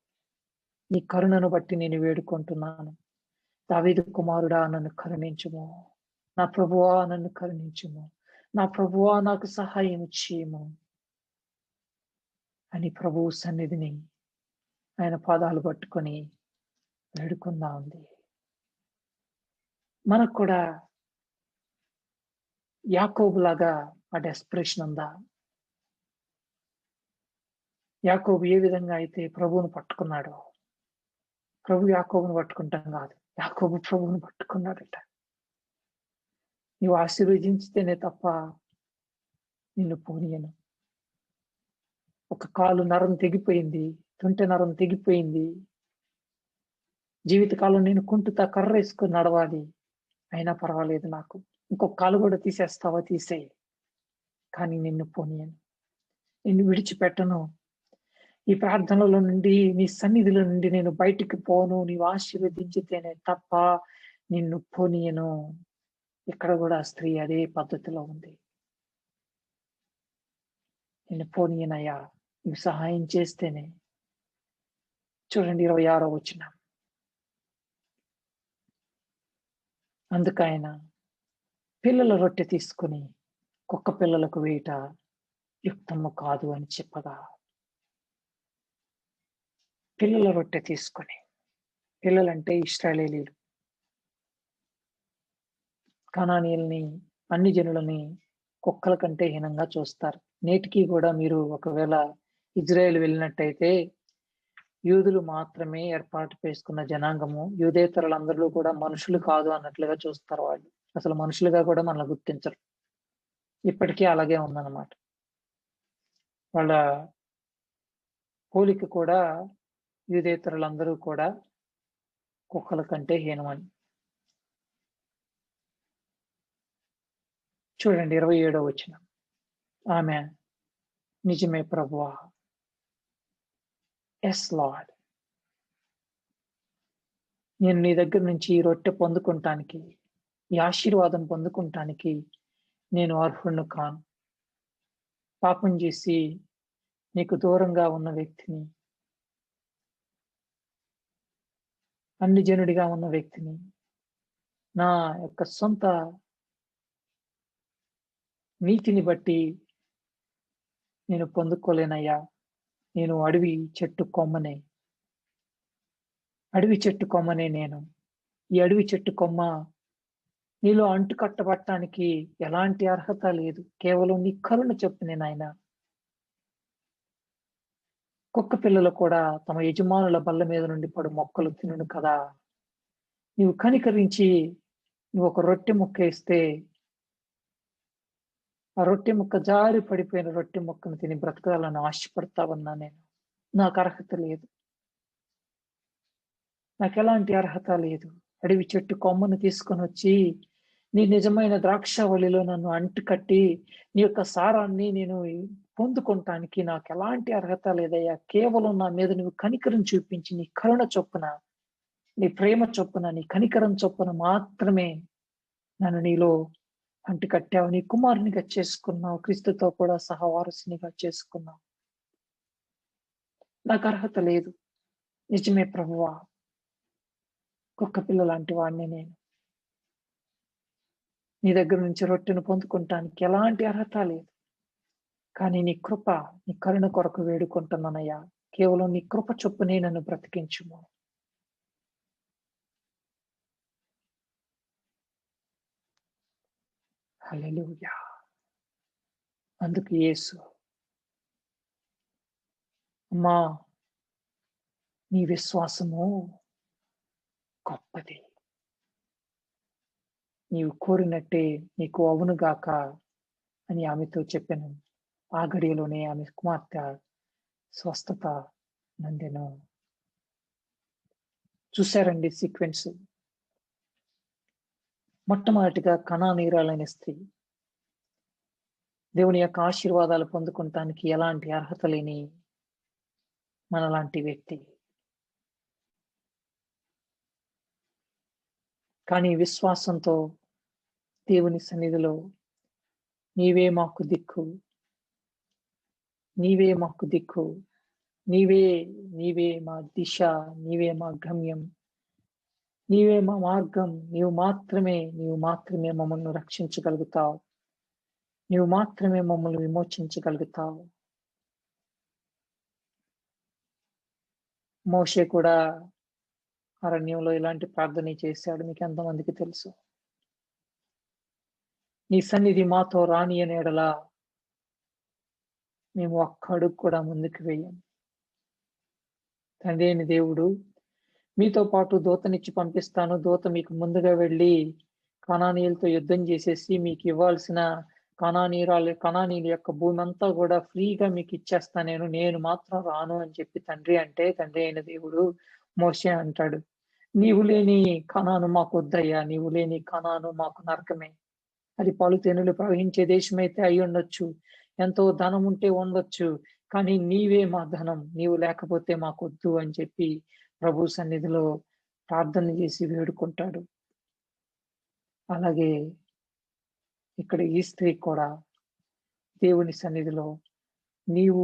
Speaker 1: నీ కరుణను బట్టి నేను వేడుకుంటున్నాను. దావీదు కుమారుడా నన్ను కరుణించుము, నా ప్రభువా నన్ను కరుణించుము, నా ప్రభువా నాకు సహాయం చేయము అని ప్రభువు సన్నిధిని ఆయన పాదాలు పట్టుకొని వేడుకుందా ఉంది. మనకు కూడా యాకోబు లాగా ఆ డెస్పరేషన్ ఉందా? యాకోబు ఏ విధంగా అయితే ప్రభువును పట్టుకున్నాడో, ప్రభు యాకోబును పట్టుకుంటాం కాదు, యాకోబు ప్రభువును పట్టుకున్నాడట. నీవు ఆశీర్వదించితేనే తప్ప నిన్ను పోనీయను. ఒక కాలు నరం తెగిపోయింది, తుంటె నరం తెగిపోయింది, జీవితకాలం నేను కుంటుతా కర్ర వేసుకొని నడవాలి, అయినా పర్వాలేదు, నాకు ఇంకొక కాలు కూడా తీసేస్తావా తీసేయి, కానీ నిన్ను పోనీయను, నిన్ను విడిచిపెట్టను. ఈ ప్రార్థనలో నుండి, నీ సన్నిధిలో నుండి నేను బయటికి పోను, నీవు ఆశీర్వదించితేనే తప్ప నిన్ను పోనీయను. ఇక్కడ కూడా స్త్రీ అదే పద్ధతిలో ఉంది. నిన్ను పోనీయనయ్యా, నువ్వు సహాయం చేస్తేనే. చూడండి 26వ వచనం. అందుకైన పిల్లల రొట్టె తీసుకుని కుక్క పిల్లలకు వేయట యుక్తము కాదు అని చెప్పగా, పిల్లల రొట్టె తీసుకొని, పిల్లలంటే ఇశ్రాయేలీయులు, కనానీయుల్ని, అన్ని జనులని కుక్కల కంటే హీనంగా చూస్తారు. నేటికి కూడా మీరు ఒకవేళ ఇజ్రాయెల్ వెళ్ళినట్టయితే యూదులు మాత్రమే ఏర్పాటు చేసుకున్న జనాంగము, యూదేతరులందరూ కూడా మనుషులు కాదు అన్నట్లుగా చూస్తారు. వాళ్ళు అసలు మనుషులుగా కూడా మనల్ని గుర్తించరు. ఇప్పటికీ అలాగే ఉందన్నమాట. వాళ్ళ పోలిక కూడా యూదేతరులందరూ కూడా కుక్కల కంటే హీనమని. చూడండి 27వ వచనం. ఆమె, నిజమే ప్రభువా, ఎస్ లార్డ్, నేను నీ దగ్గర నుంచి ఈ రొట్టె పొందుకుంటానికి, ఈ ఆశీర్వాదం పొందుకుంటానికి నేను అర్హుణ్ణి కాను. పాపం చేసి నీకు దూరంగా ఉన్న వ్యక్తిని, అన్ని జనుడిగా ఉన్న వ్యక్తిని, నా యొక్క సొంత నీతిని బట్టి నేను పొందుకోలేనయ్యా. నేను అడవి చెట్టు కొమ్మనే, అడవి చెట్టు కొమ్మనే నేను. ఈ అడవి చెట్టు కొమ్మ నీలో అంటు కట్టబట్టడానికి ఎలాంటి అర్హత లేదు, కేవలం నీ కరుణ చెప్పునే నాయన. కుక్క పిల్లలు కూడా తమ యజమానుల బల్ల మీద నుండి పడు మొక్కలు తినును కదా. నీవు కనికరించి నువ్వు ఒక రొట్టె ముక్క ఇస్తే, ఆ రొట్టె ముక్క జారి పడిపోయిన రొట్టె ముక్కను తిని బ్రతకాలని ఆశపడతావన్నా నేను. నాకు అర్హత లేదు. నాకు ఎలాంటి అర్హత లేదు. అడవి చెట్టు కొమ్మను తీసుకొని వచ్చి నీ నిజమైన ద్రాక్షావళిలో నన్ను అంటుకట్టి నీ యొక్క సారాన్ని నేను పొందుకుంటానికి నాకు ఎలాంటి అర్హత లేదయ్యా. కేవలం నా మీద నువ్వు కనికరం చూపించి నీ కరుణ చొప్పున, నీ ప్రేమ చొప్పున, నీ కనికరం చొప్పున మాత్రమే నన్ను నీలో అంటుకట్టావు. నీ కుమారునిగా చేసుకున్నావు. క్రీస్తుతో కూడా సహవారసునిగా చేసుకున్నావు. నాకు అర్హత లేదు. నిజమే ప్రభువా. కుక్క పిల్ల లాంటి వాడిని నేను. నీ దగ్గర నుంచి రొట్టెను పొందుకుంటానికి ఎలాంటి అర్హత లేదు. కానీ నీ కృప, నీ కరుణ కొరకు వేడుకుంటున్నానయ్యా. కేవలం నీ కృప చొప్పునే నన్ను బ్రతికించుము. హల్లెలూయా. అందుకు యేసు, అమ్మా నీ విశ్వాసము గొప్పది. నీవు కోరినట్టే నీకు అవును గాక అని ఆమెతో చెప్పాను. ఆ గడియలోనే ఆమె కుమార్తె స్వస్థత నందెను. చూశారండి సీక్వెన్స్. మొట్టమొదటిగా కనానీయురాలైన స్త్రీ దేవుని యొక్క ఆశీర్వాదాలు పొందుకుంటానికి ఎలాంటి అర్హత లేని మనలాంటి వ్యక్తి. కానీ విశ్వాసంతో దేవుని సన్నిధిలో నీవే మాకు దిక్కు, నీవే మాకు దిక్కు, నీవే నీవే మా దిశ, నీవే మా గమ్యం, నీవే మా మార్గం, నీవు మాత్రమే మమ్మల్ని రక్షించగలుగుతావు, నీవు మాత్రమే మమ్మల్ని విమోచించగలుగుతావు. మోషే కూడా అరణ్యంలో ఇలాంటి ప్రార్థన చేశాడు. మీకు ఎంతమందికి తెలుసు? నీ సన్నిధి మాతో రాని అనే యెడల మేము ఒక్క అడుగు కూడా ముందుకు వేయం. తండ్రి అయిన దేవుడు మీతో పాటు దూతనిచ్చి పంపిస్తాను. దూత మీకు ముందుగా వెళ్ళి కనానీయులతో యుద్ధం చేసేసి మీకు ఇవ్వాల్సిన కనానీయుల యొక్క భూమి అంతా కూడా ఫ్రీగా మీకు ఇచ్చేస్తాను. నేను మాత్రం రాను అని చెప్పి తండ్రి అంటే, తండ్రి అయిన దేవుడు మోషే అంటాడు, నీవు లేని కనాను మాకు వద్దయ్యా. నీవు లేని కనాను మాకు నరకమే. అది పాలు తేనెలు ప్రవహించే దేశం అయితే అయి ఉండొచ్చు, ఎంతో ధనం ఉంటే ఉండొచ్చు, కానీ నీవే మా ధనం. నీవు లేకపోతే మాకొద్దు అని చెప్పి ప్రభు సన్నిధిలో ప్రార్థన చేసి వేడుకుంటాడు. అలాగే ఇక్కడ ఈ స్త్రీ కూడా దేవుని సన్నిధిలో నీవు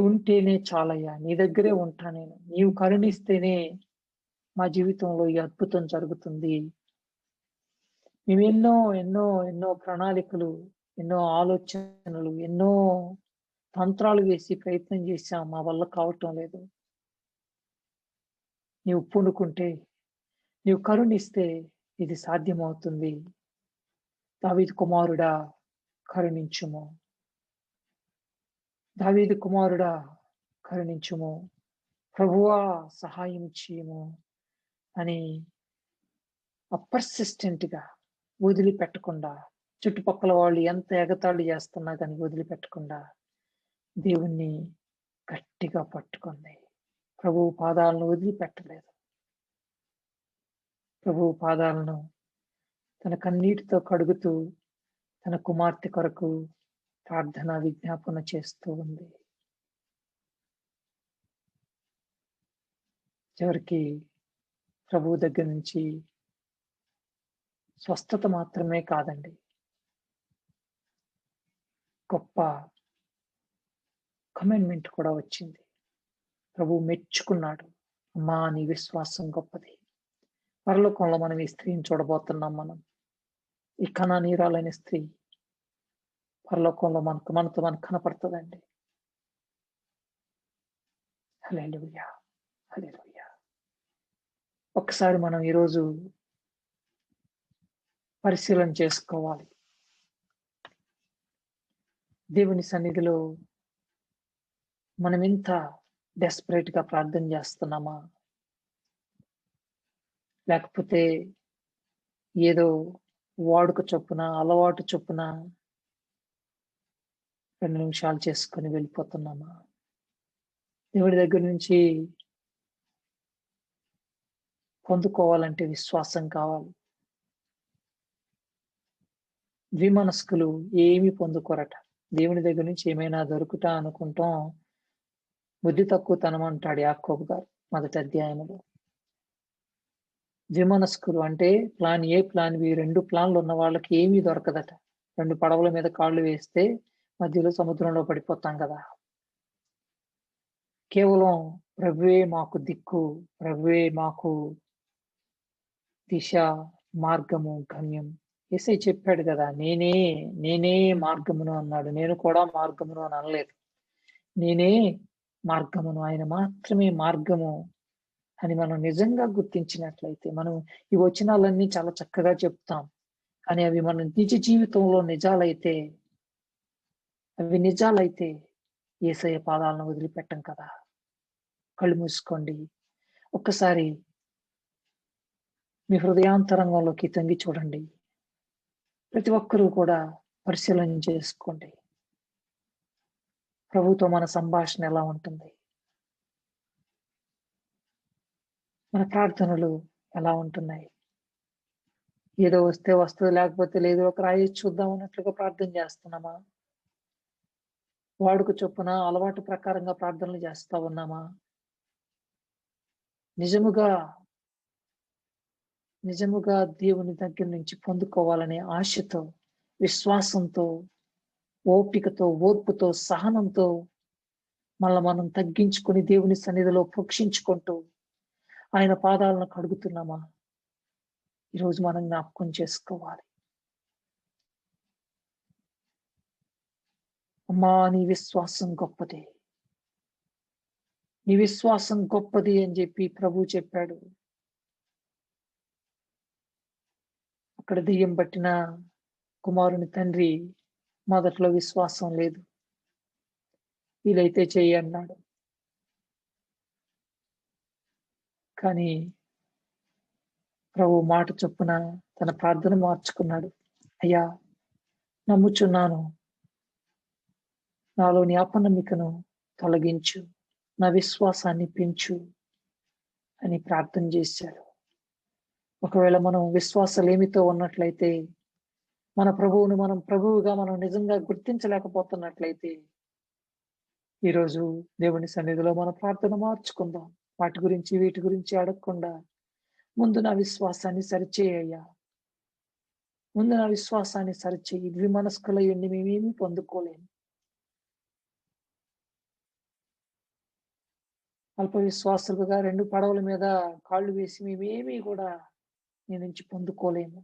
Speaker 1: ఉంటేనే చాలయ్యా. నీ దగ్గరే ఉంటా నేను. నీవు కరుణిస్తేనే మా జీవితంలో ఈ అద్భుతం జరుగుతుంది. మేము ఎన్నో ఎన్నో ఎన్నో ప్రణాళికలు, ఎన్నో ఆలోచనలు, ఎన్నో తంత్రాలు వేసి ప్రయత్నం చేశాం. మా వల్ల కావటం లేదు. నీవు పూనుకుంటే, నీవు కరుణిస్తే ఇది సాధ్యమవుతుంది. దావీదు కుమారుడా కరుణించుము. దావీదు కుమారుడా కరుణించుము. ప్రభువా సహాయం చేయము అని పర్సిస్టెంట్‌గా వదిలిపెట్టకుండా, చుట్టుపక్కల వాళ్ళు ఎంత ఎగతాళి చేస్తున్నా కానీ వదిలిపెట్టకుండా దేవుణ్ణి గట్టిగా పట్టుకుంది. ప్రభువు పాదాలను వదిలిపెట్టలేదు. ప్రభువు పాదాలను తన కన్నీటితో కడుగుతూ తన కుమార్తె కొరకు ప్రార్థన విజ్ఞాపన చేస్తూ ఉంది. చివరికి ప్రభువు దగ్గర నుంచి స్వస్థత మాత్రమే కాదండి, గొప్ప కమెంట్మెంట్ కూడా వచ్చింది. ప్రభువు మెచ్చుకున్నాడు. అమ్మా నీ విశ్వాసం గొప్పది. పరలోకంలో మనం ఈ స్త్రీని చూడబోతున్నాం. మనం ఈ కనానీయురాలైన స్త్రీ పరలోకంలో మనతో కనపడుతుందండి. హల్లెలూయా, హల్లెలూయా. ఒక్కసారి మనం ఈరోజు పరిశీలన చేసుకోవాలి. దేవుని సన్నిధిలో మనం ఇంత డెస్పరేట్ గా ప్రార్థన చేస్తున్నామా, లేకపోతే ఏదో వాడుక చొప్పున, అలవాటు చొప్పున 2 నిమిషాలు చేసుకొని వెళ్ళిపోతున్నామా? దేవుడి దగ్గర నుంచి పొందుకోవాలంటే విశ్వాసం కావాలి. ద్విమనస్కులు ఏమి పొందుకోరట. దేవుని దగ్గర నుంచి ఏమైనా దొరుకుతా అనుకుంటాం. బుద్ధి తక్కువతనం అంటాడు యాకోబు గారు మొదటి అధ్యాయంలో. ద్విమనస్కులు అంటే ప్లాన్ ఏ, ప్లాన్ బి, 2 ప్లాన్లు ఉన్న వాళ్ళకి ఏమీ దొరకదట. 2 పడవల మీద కాళ్ళు వేస్తే మధ్యలో సముద్రంలో పడిపోతాం కదా. కేవలం ప్రభువే మాకు దిక్కు, ప్రభువే మాకు దిశ, మార్గము, గమ్యం. యేసయ్య చెప్పాడు కదా, నేనే మార్గమును అన్నాడు. నేను కూడా మార్గమును అని అనలేదు. నేనే మార్గమును, ఆయన మాత్రమే మార్గము అని మనం నిజంగా గుర్తించినట్లయితే, మనం ఈ వచనాలన్నీ చాలా చక్కగా చెప్తాం. కానీ అవి మన నిజ జీవితంలో నిజాలైతే యేసయ్య పాదాలను వదిలిపెట్టం కదా. కళ్ళు మూసుకోండి. ఒక్కసారి మీ హృదయాంతరంగంలోకి తొంగి చూడండి. ప్రతి ఒక్కరూ కూడా పరిశీలన చేసుకోండి. ప్రభుతో మన సంభాషణ ఎలా ఉంటుంది? మన ప్రార్థనలు ఎలా ఉంటున్నాయి? ఏదో వస్తే వస్తుంది, లేకపోతే లేదు, ఒక రాయి చూద్దాం అన్నట్లుగా ప్రార్థన చేస్తున్నామా? వాడుక చొప్పున అలవాటు ప్రకారంగా ప్రార్థనలు చేస్తా ఉన్నామా? నిజముగా దేవుని దగ్గర నుంచి పొందుకోవాలనే ఆశతో, విశ్వాసంతో, ఓపికతో, ఓర్పుతో, సహనంతో మనం తగ్గించుకొని దేవుని సన్నిధిలో ప్రోక్షించుకుంటూ ఆయన పాదాలను కడుగుతున్నామా? ఈరోజు మనం జ్ఞాపకం చేసుకోవాలి. అమ్మా, నీ విశ్వాసం గొప్పది, నీ విశ్వాసం గొప్పది అని చెప్పి ప్రభు చెప్పాడు. అక్కడ దెయ్యం పట్టిన కుమారుని తండ్రి మొదట్లో విశ్వాసం లేదు. వీలైతే చెయ్యి అన్నాడు. కానీ ప్రభు మాట చొప్పున తన ప్రార్థన మార్చుకున్నాడు. అయ్యా, నమ్ముచున్నాను, నాలోని అపనమ్మికను తొలగించు, నా విశ్వాసాన్ని పెంచు అని ప్రార్థన చేశాడు. ఒకవేళ మనం విశ్వాసలేమితో ఉన్నట్లయితే, మన ప్రభువును మనం ప్రభువుగా మనం నిజంగా గుర్తించలేకపోతున్నట్లయితే, ఈరోజు దేవుని సన్నిధిలో మన ప్రార్థన మార్చుకుందాం. వీటి గురించి అడగకుండా, ముందు నా విశ్వాసాన్ని సరిచేయ్యా, ముందు నా విశ్వాసాన్ని సరిచేయి. ద్విమనస్కులయ్యుండి మేమేమీ పొందుకోలేము. అల్ప విశ్వాసులుగా 2 పడవల మీద కాళ్ళు వేసి మేమేమీ కూడా నీ నుంచి పొందుకోలేము.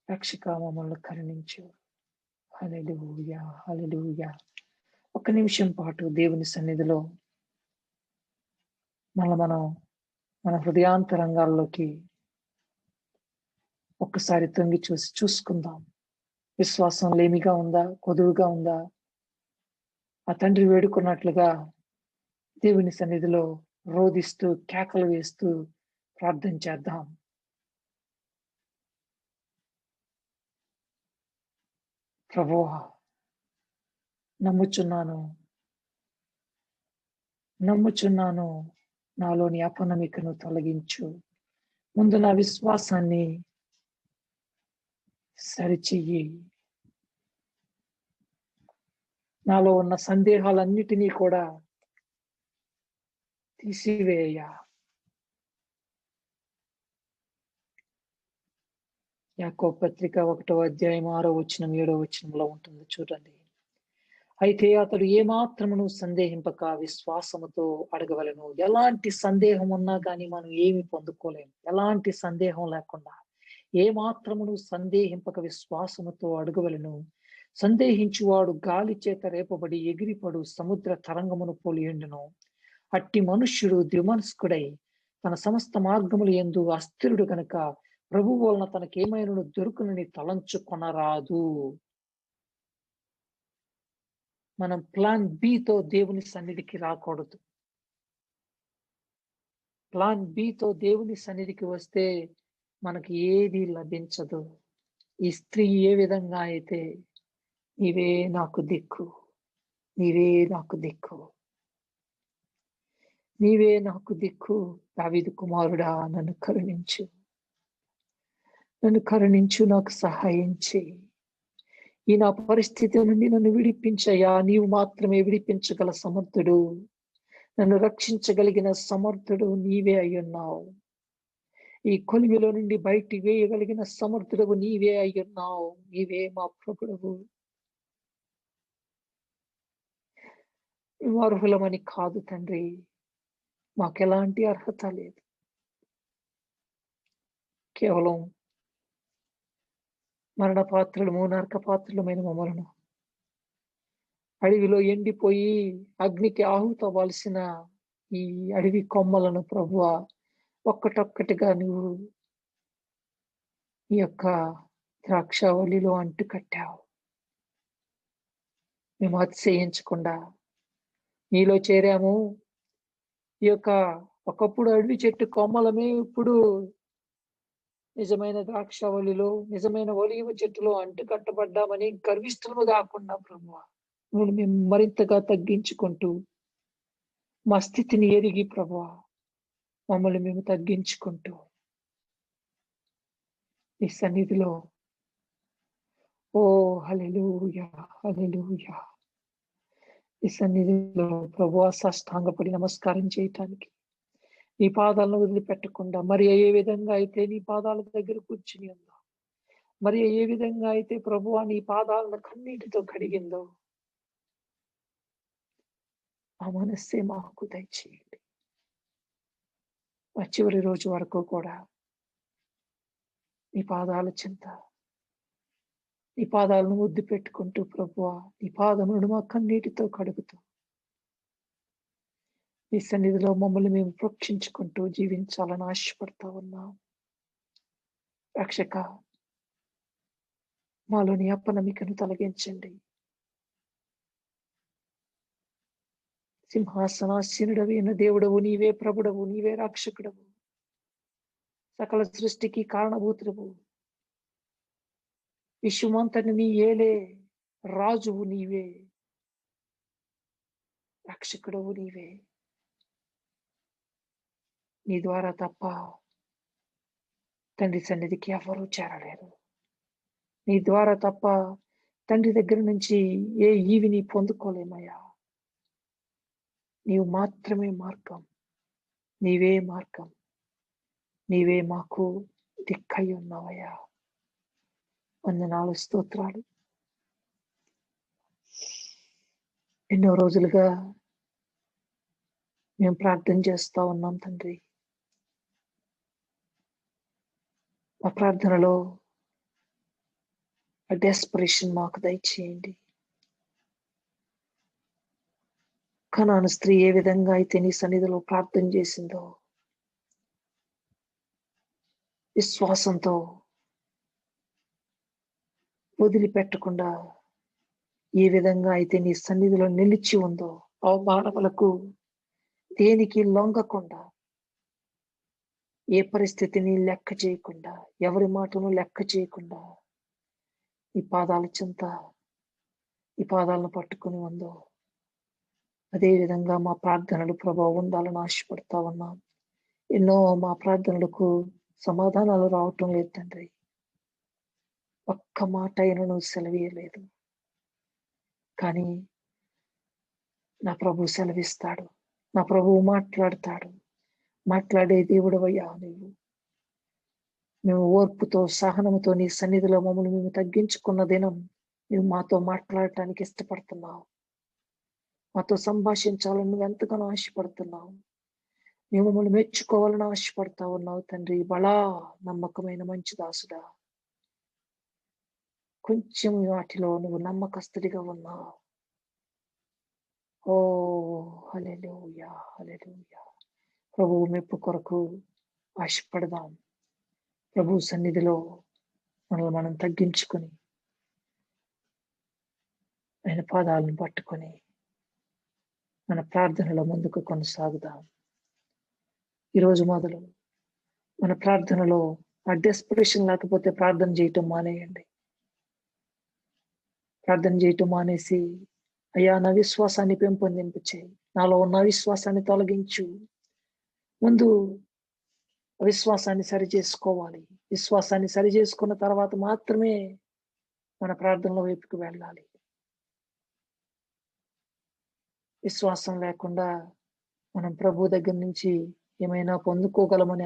Speaker 1: రక్షక మమ్మల్ని కరుణించు. హల్లెలూయా, హల్లెలూయా. ఒక్క నిమిషం పాటు దేవుని సన్నిధిలో మనం మన హృదయాంతరంగాల్లోకి ఒక్కసారి తొంగి చూసుకుందాం. విశ్వాసం లేమిగా ఉందా, కొదువుగా ఉందా? ఆ తండ్రి వేడుకున్నట్లుగా దేవుని సన్నిధిలో రోదిస్తూ, కేకలు వేస్తూ ప్రార్థన చేద్దాం. ప్రభువా, నమ్ముచున్నాను, నాలోని అపనమ్మికను తొలగించు, ముందు నా విశ్వాసాన్ని సరిచెయ్యి, నాలో ఉన్న సందేహాలన్నిటినీ కూడా తీసివేయ. యాకోబు పత్రిక 1వ అధ్యాయం 6వ వచనం 7వ వచనంలో ఉంటుంది చూడండి. అయితే అతడు ఏమాత్రమును సందేహింపక విశ్వాసముతో అడగవలెను. ఎలాంటి సందేహం ఉన్నా కానీ మనం ఏమి పొందుకోలేము. ఎలాంటి సందేహం లేకుండా ఏమాత్రమును సందేహింపక విశ్వాసముతో అడగవలెను. సందేహించువాడు గాలి చేత రేపబడి ఎగిరిపడు సముద్ర తరంగమును పోలియుండును. అట్టి మనుష్యుడు ద్విమనస్కుడై తన సమస్త మార్గములు యందు అస్థిరుడు కనుక ప్రభు వలన తనకేమైనను దొరుకునని తలంచుకొనరాదు. మనం ప్లాన్ బితో దేవుని సన్నిధికి రాకూడదు. ప్లాన్ బితో దేవుని సన్నిధికి వస్తే మనకి ఏది లభించదు. ఈ స్త్రీ ఏ విధంగా అయితే నీవే నాకు దిక్కు, నీవే నాకు దిక్కు, నీవే నాకు దిక్కు, దావీదు కుమారుడా నన్ను కరుణించు, నన్ను కరుణించు, నాకు సహాయం చేయి. ఈ నా పరిస్థితి నుండి నన్ను విడిపించయ్యా. నీవు మాత్రమే విడిపించగల సమర్థుడు, నన్ను రక్షించగలిగిన సమర్థుడు నీవే అయ్యున్నావు. ఈ కొలిమిలో నుండి బయటికి వేయగలిగిన సమర్థుడు నీవే అయ్యున్నావు. నీవే మా ప్రభువు. అర్హులమని కాదు తండ్రి, మాకెలాంటి అర్హత లేదు. కేవలం మరణ పాత్రలము, నరక పాత్రలమైన మమ్మలను అడవిలో ఎండిపోయి అగ్నికి ఆహుతవలసిన ఈ అడవి కొమ్మలను ప్రభువా ఒక్కటొక్కటిగా నువ్వు ఈ యొక్క ద్రాక్షావళిలో అంటు కట్టావు. మేము అతిశయించకుండా నీలో చేరాము. ఈ యొక్క ఒకప్పుడు అడవి చెట్టు కొమ్మలమే ఇప్పుడు నిజమైన ద్రాక్షావళిలో, నిజమైన ఒలీవ చెట్టులో అంటు కట్టబడ్డామని గర్విష్ఠులము కాకుండా ప్రభువా నువ్వు మేము మరింతగా తగ్గించుకుంటూ మా స్థితిని ఎరిగి ప్రభువా మమ్మల్ని మేము తగ్గించుకుంటూ నీ సన్నిధిలో ఓ హల్లెలూయా, హల్లెలూయా, ఈ సన్నిధిలో ప్రభువా సాష్టాంగపడి నమస్కారం చేయటానికి, నీ పాదాలను వదిలిపెట్టకుండా మరి ఏ విధంగా అయితే నీ పాదాల దగ్గర కూర్చుని ఉందో, మరి ఏ విధంగా అయితే ప్రభువా నీ పాదాలను కన్నీటితో కడిగిందో ఆ మనస్సే మాకు దయచేయండి. మా చివరి రోజు వరకు కూడా నీ పాదాల చింత, నీ పాదాలను ముద్దు పెట్టుకుంటూ ప్రభువా నీ పాదములను మా కన్నీటితో కడుగుతూ నీ సన్నిధిలో మమ్మల్ని మేము ప్రోక్షించుకుంటూ జీవించాలని ఆశపడతా ఉన్నాం. రక్షక, మాలోని అపనమ్మికను తొలగించండి. సింహాసనాసీనుడవైన దేవుడవు నీవే, ప్రభుడవు నీవే, రక్షకుడవు, సకల సృష్టికి కారణభూతుడవు, విశ్వమంతని నీ ఏలే రాజువు నీవే, రక్షకుడవు నీవే. నీ ద్వారా తప్ప తండ్రి సన్నిధికి ఎవరూ చేరలేరు. నీ ద్వారా తప్ప తండ్రి దగ్గర నుంచి ఏ ఈవిని పొందుకోలేమయ్యా. నీవు మాత్రమే మార్గం, నీవే మార్గం, నీవే మాకు దిక్కై ఉన్నావయ్యా. వందనాలు, స్తోత్రాలు. ఎన్నో రోజులుగా మేము ప్రార్థన చేస్తా ఉన్నాం తండ్రి. మా ప్రార్థనలో డెస్పరేషన్ మాకు దయచేయండి. కనాను స్త్రీ ఏ విధంగా అయితే నీ సన్నిధిలో ప్రార్థన చేసిందో, విశ్వాసంతో వదిలిపెట్టకుండా ఏ విధంగా అయితే నీ సన్నిధిలో నిలిచి ఉందో, అవమానములకు దేనికి లొంగకుండా, ఏ పరిస్థితిని లెక్క చేయకుండా, ఎవరి మాటను లెక్క చేయకుండా ఈ పాదాల చింత, ఈ పాదాలను పట్టుకుని ఉందో, అదే విధంగా మా ప్రార్థనలు ప్రభావం ఉండాలని ఆశపడతా ఉన్నాం. ఎన్నో మా ప్రార్థనలకు సమాధానాలు రావటం లేదు తండ్రి. ఒక్క మాట అయినా నువ్వు సెలవీయలేదు. కానీ నా ప్రభు సెలవిస్తాడు, నా ప్రభువు మాట్లాడతాడు. మాట్లాడే దేవుడవయ్యా నువ్వు. మేము ఓర్పుతో, సహనముతో నీ సన్నిధిలో మమ్మల్ని మేము తగ్గించుకున్న దినం నువ్వు మాతో మాట్లాడటానికి ఇష్టపడుతున్నావు. మాతో సంభాషించాలని నువ్వు ఎంతగానో ఆశపడుతున్నావు. మేము మమ్మల్ని మెచ్చుకోవాలని ఆశపడతా ఉన్నావు తండ్రి. బలా నమ్మకమైన మంచి దాసుడా, కొంచెం వాటిలో నువ్వు నమ్మకస్తుడిగా ఉన్నావు. ఓ హల్లెలూయా, హల్లెలూయా. ప్రభువు మెప్పు కొరకు ఆశపడదాం. ప్రభు సన్నిధిలో మనల్ని మనం తగ్గించుకొని ఆయన పాదాలను పట్టుకొని మన ప్రార్థనలో ముందుకు కొనసాగుదాం. ఈరోజు మొదలు మన ప్రార్థనలో ఆ డెస్పరేషన్ లేకపోతే ప్రార్థన చేయటం మానేయండి. ప్రార్థన చేయటం మానేసి, అయ్యా నా విశ్వాసాన్ని పెంపొందింపు చేయి, నాలో ఉన్న విశ్వాసాన్ని తొలగించు. ముందు విశ్వాసాన్ని సరి చేసుకోవాలి. విశ్వాసాన్ని సరి చేసుకున్న తర్వాత మాత్రమే మన ప్రార్థనల వైపుకి వెళ్ళాలి. విశ్వాసం లేకుండా మనం ప్రభు దగ్గర నుంచి ఏమైనా పొందుకోగలమని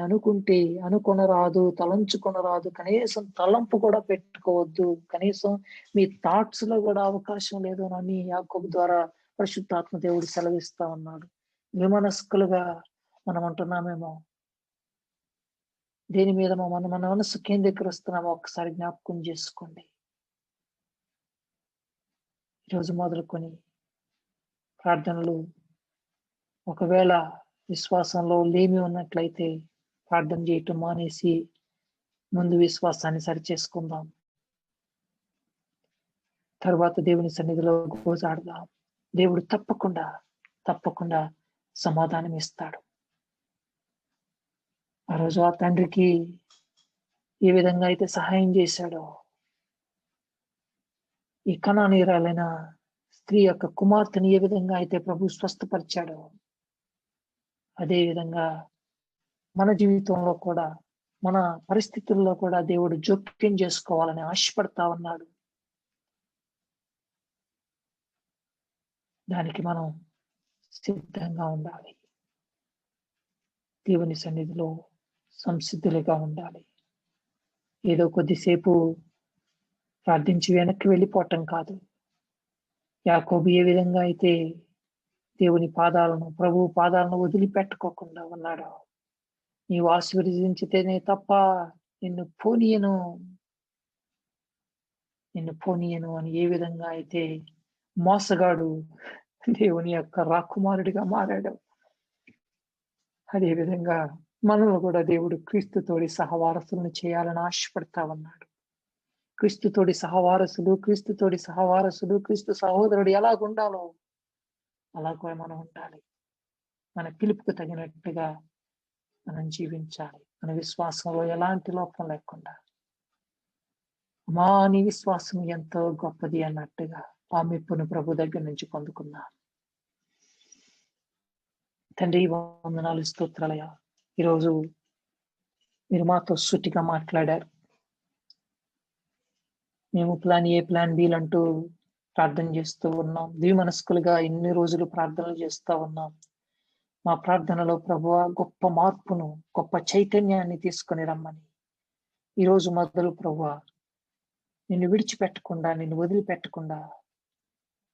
Speaker 1: అనుకొనరాదు, తలంచుకొనరాదు. కనీసం తలంపు కూడా పెట్టుకోవద్దు. కనీసం మీ థాట్స్ లో కూడా అవకాశం లేదు అని యాకోబు ద్వారా పరిశుద్ధాత్మ దేవుడు సెలవిస్తా ఉన్నాడు. విమనస్కులుగా మనం అంటున్నామేమో, దేని మీద మన మనసు కేంద్రీకరిస్తున్నామో ఒక్కసారి జ్ఞాపకం చేసుకోండి. ఈరోజు మొదలుకొని ప్రార్థనలు ఒకవేళ విశ్వాసంలో లేమి ఉన్నట్లయితే ప్రార్థన చేయటం మానేసి ముందు విశ్వాసాన్ని సరి చేసుకుందాం. తర్వాత దేవుని సన్నిధిలో గోజాడదాం. దేవుడు తప్పకుండా సమాధానం ఇస్తాడు. ఆ రోజు ఆ తండ్రికి ఏ విధంగా అయితే సహాయం చేశాడో, ఈ కనానీయురాలైన స్త్రీ యొక్క కుమార్తెని ఏ విధంగా అయితే ప్రభు స్వస్థపరిచాడో, అదే విధంగా మన జీవితంలో కూడా, మన పరిస్థితుల్లో కూడా దేవుడు జోక్యం చేసుకోవాలని ఆశపడతా ఉన్నాడు. దానికి మనం సిద్ధంగా ఉండాలి. దేవుని సన్నిధిలో సంసిద్ధులుగా ఉండాలి. ఏదో కొద్దిసేపు ప్రార్థించి వెనక్కి వెళ్ళిపోవటం కాదు. యాకోబు ఏ విధంగా అయితే దేవుని పాదాలను, ప్రభువు పాదాలను వదిలిపెట్టుకోకుండా ఉన్నాడో, నీవు ఆశీర్వదించితేనే తప్ప నిన్ను పోనీయను అని ఏ విధంగా అయితే మోసగాడు దేవుని యొక్క రాకుమారుడిగా మారాడు, అదే విధంగా మనల్ని కూడా దేవుడు క్రీస్తుతోడి సహవారసులను చేయాలని ఆశపడతా ఉన్నాడు. క్రీస్తుతోడి సహవారసులు, క్రీస్తు సహోదరుడు ఎలాగుండాలో అలాగే మనం ఉండాలి. మన పిలుపుకు తగినట్టుగా మనం జీవించాలి. మన విశ్వాసంలో ఎలాంటి లోపం లేకుండా, నీ విశ్వాసం ఎంతో గొప్పది అన్నట్టుగా ఆ మెప్పును ప్రభు దగ్గర నుంచి పొందుకున్నాం. తండ్రి, వందనాలు, స్తోత్రాలయ్యా. ఈరోజు మీరు మాతో సూటిగా మాట్లాడారు. మేము ప్లాన్ ఏ, ప్లాన్ బి అంటూ ప్రార్థన చేస్తూ ఉన్నాం. ద్విమనస్కులుగా ఎన్ని రోజులు ప్రార్థనలు చేస్తూ ఉన్నాం. మా ప్రార్థనలో ప్రభువా గొప్ప మార్పును, గొప్ప చైతన్యాన్ని తీసుకొని రమ్మని ఈరోజు మొదలు ప్రభువా నిన్ను విడిచిపెట్టకుండా, నిన్ను వదిలిపెట్టకుండా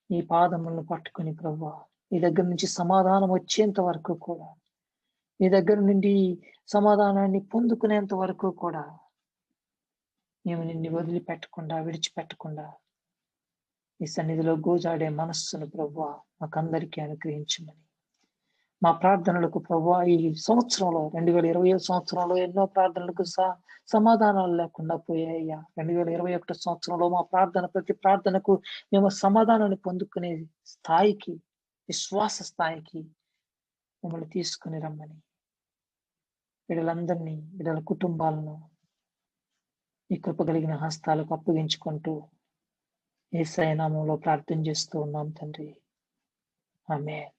Speaker 1: నీ పాదములను పట్టుకుని ప్రభువా నీ దగ్గర నుంచి సమాధానం వచ్చేంత వరకు కూడా, నీ దగ్గర నుండి సమాధానాన్ని పొందుకునేంత వరకు కూడా మేము నిన్ను వదిలిపెట్టకుండా, విడిచిపెట్టకుండా నీ సన్నిధిలో గోజాడే మనస్సును ప్రభువా మాకందరికీ అనుగ్రహించమని, మా ప్రార్థనలకు ప్రభువా ఈ సంవత్సరంలో 2020 సంవత్సరంలో ఎన్నో ప్రార్థనలకు సమాధానాలు లేకుండా పోయాయ్యా. 2021 సంవత్సరంలో మా ప్రతి ప్రార్థనకు మేము సమాధానాన్ని పొందుకునే స్థాయికి, విశ్వాస స్థాయికి మిమ్మల్ని తీసుకుని రమ్మని బిడ్డలందరినీ, బిడ్డల కుటుంబాలను ఈ కృప కలిగిన హస్తాలకు అప్పగించుకుంటూ యేసయ్య నామములో ప్రార్థన చేస్తూ ఉన్నాం తండ్రి. ఆమేన్.